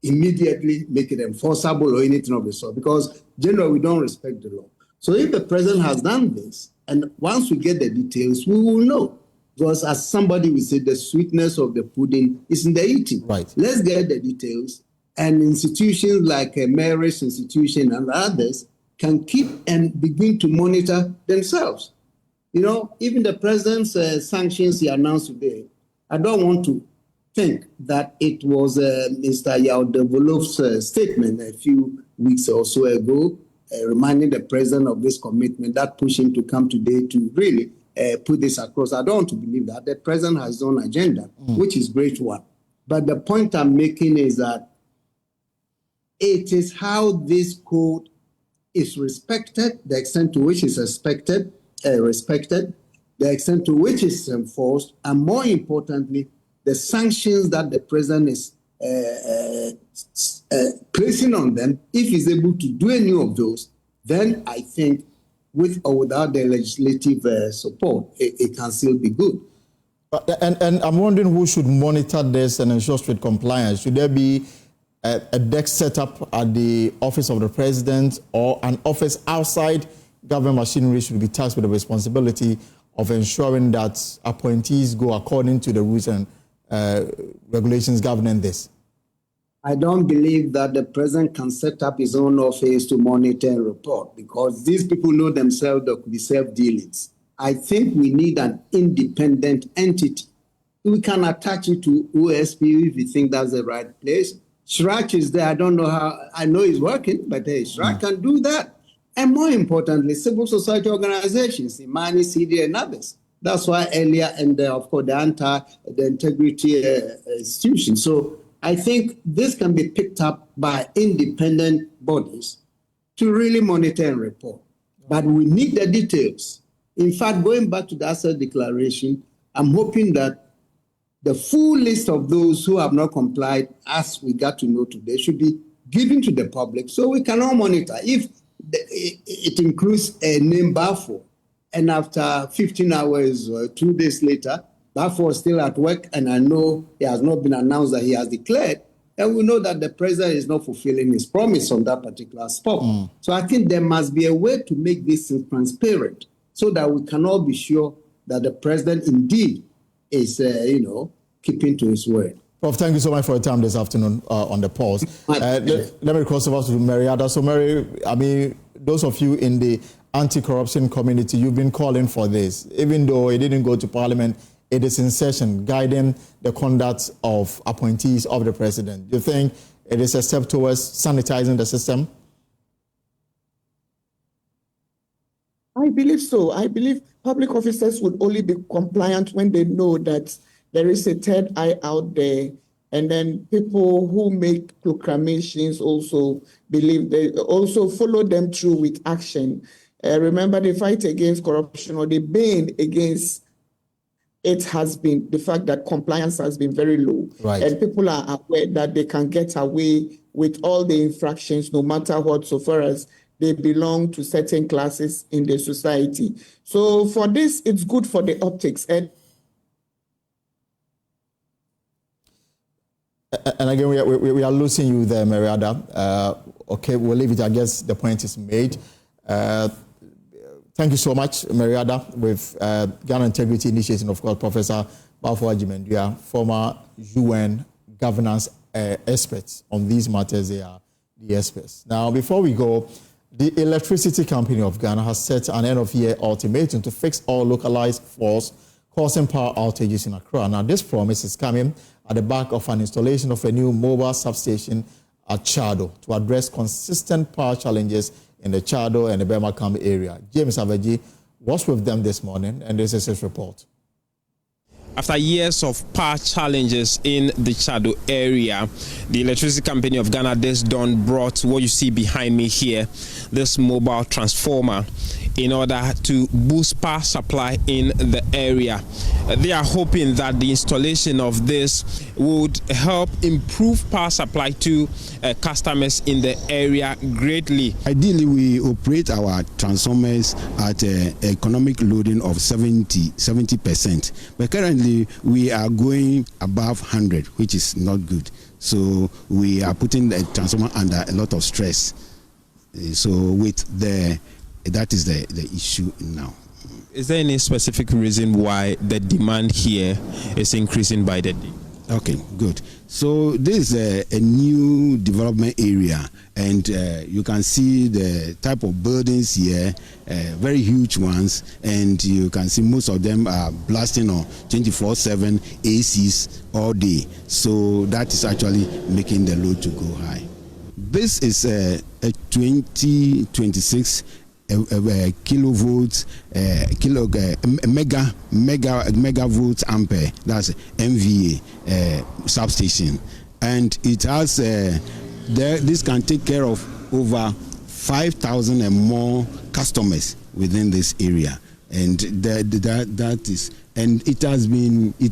immediately make it enforceable or anything of the sort, because generally we don't respect the law. So if the president has done this, and once we get the details, we will know. Because as somebody will say, the sweetness of the pudding is in the eating. Right. Let's get the details. And institutions like a marriage institution and others can keep and begin to monitor themselves. Even the president's sanctions he announced today, I don't want to think that it was Mr. Yaodevolof's statement a few weeks or so ago, reminding the president of this commitment that pushed him to come today to really put this across. I don't want to believe that. The president has his own agenda, which is great one. But the point I'm making is that it is how this code is respected, the extent to which it's respected, the extent to which it's enforced, and more importantly, the sanctions that the president is placing on them. If he's able to do any of those, then I think with or without the legislative support, it can still be good. And I'm wondering who should monitor this and ensure strict compliance. Should there be a desk set up at the office of the president, or an office outside government machinery should be tasked with the responsibility of ensuring that appointees go according to the rules and regulations governing this? I don't believe that the president can set up his own office to monitor and report, because these people know themselves there could be self-dealings. I think we need an independent entity. We can attach it to OSP if we think that's the right place. Shrach is there. I don't know how. I know he's working, but hey, Shrach can do that. And more importantly, civil society organizations, Imani, CD, and others. That's why earlier, and of course, the integrity institution. So I think this can be picked up by independent bodies to really monitor and report. But we need the details. In fact, going back to the asset declaration, I'm hoping that the full list of those who have not complied, as we got to know today, should be given to the public so we can all monitor. If it includes a name Bafo, and after 15 hours or 2 days later, Bafo is still at work, and I know he has not been announced that he has declared, and we know that the president is not fulfilling his promise on that particular spot. So I think there must be a way to make this transparent so that we can all be sure that the president indeed is, keeping to his word. Prof, thank you so much for your time this afternoon on the pause. Let me cross over to Mariada. So, Mary, I mean, those of you in the anti-corruption community, you've been calling for this. Even though it didn't go to Parliament, it is in session, guiding the conduct of appointees of the president. Do you think it is a step towards sanitizing the system? I believe so. I believe public officers would only be compliant when they know that there is a third eye out there. And then people who make proclamations also believe they also follow them through with action. Remember, the fight against corruption, or the bane against it, has been the fact that compliance has been very low. Right. And people are aware that they can get away with all the infractions no matter what, so far as they belong to certain classes in the society. So for this, it's good for the optics. And again, we are losing you there, Mariada. Okay, we'll leave it. I guess the point is made. Thank you so much, Mariada, with Ghana Integrity Initiative, of course, Professor Bafo Ajimendua, former UN governance experts on these matters. They are the experts. Now, before we go, the Electricity Company of Ghana has set an end-of-year ultimatum to fix all localized faults causing power outages in Accra. Now, this promise is coming at the back of an installation of a new mobile substation at Chado to address consistent power challenges in the Chado and the Bemakam area. James Aveji was with them this morning, and this is his report. After years of power challenges in the Chado area, the Electricity Company of Ghana this dawn brought what you see behind me here, this mobile transformer, in order to boost power supply in the area. They are hoping that the installation of this would help improve power supply to customers in the area greatly. Ideally, we operate our transformers at economic loading of 70%, but currently we are going above 100, which is not good. So we are putting the transformer under a lot of stress. So with that is the issue now. Is there any specific reason why the demand here is increasing by the day? Okay, good. So this is a new development area, and you can see the type of buildings here, very huge ones, and you can see most of them are blasting on 24/7 ACs all day. So that is actually making the load to go high. This is a 2026 kilovolts, megavolts ampere, that's MVA substation, and it has this can take care of over 5,000 and more customers within this area, and that is, and it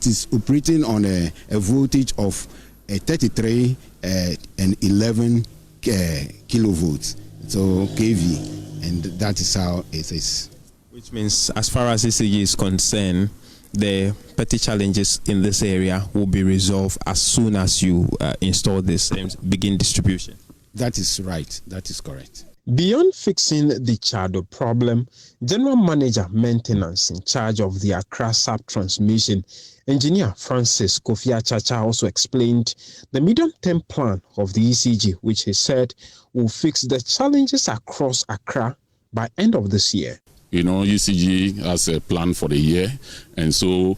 is operating on a voltage of 33 and 11 kilovolts, so kV. And that is how it is. Which means, as far as ECG is concerned, the petty challenges in this area will be resolved as soon as you install this and begin distribution. That is right. That is correct. Beyond fixing the Chado problem, General Manager Maintenance in charge of the Accra Sub Transmission, Engineer Francis Kofi Achacha, also explained the medium-term plan of the ECG, which he said will fix the challenges across Accra by end of this year. You know, ECG has a plan for the year, and so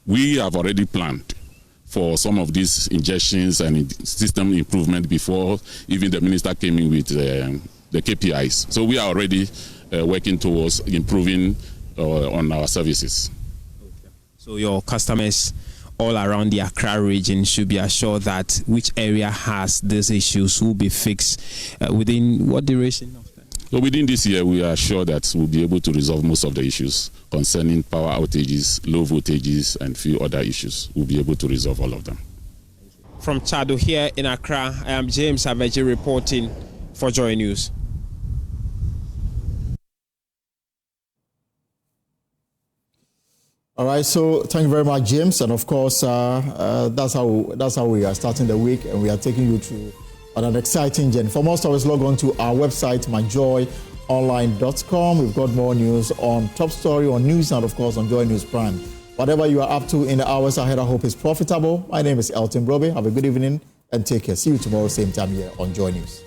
we have already planned for some of these injections and system improvement before even the minister came in with the KPIs. So we are already working towards improving on our services. Okay. So your customers all around the Accra region should be assured that which area has these issues will be fixed within what duration of time? So within this year, we are sure that we'll be able to resolve most of the issues concerning power outages, low voltages, and few other issues. We'll be able to resolve all of them. From Chado here in Accra, I am James Aveji reporting for Joy News. All right, so thank you very much, James, and of course, that's how we are starting the week, and we are taking you through on an exciting journey. For more stories, log on to our website, myjoyonline.com. We've got more news on Top Story, on News, and of course on Joy News Prime. Whatever you are up to in the hours ahead, I hope is profitable. My name is Elton Brobe. Have a good evening and take care. See you tomorrow, same time here on Joy News.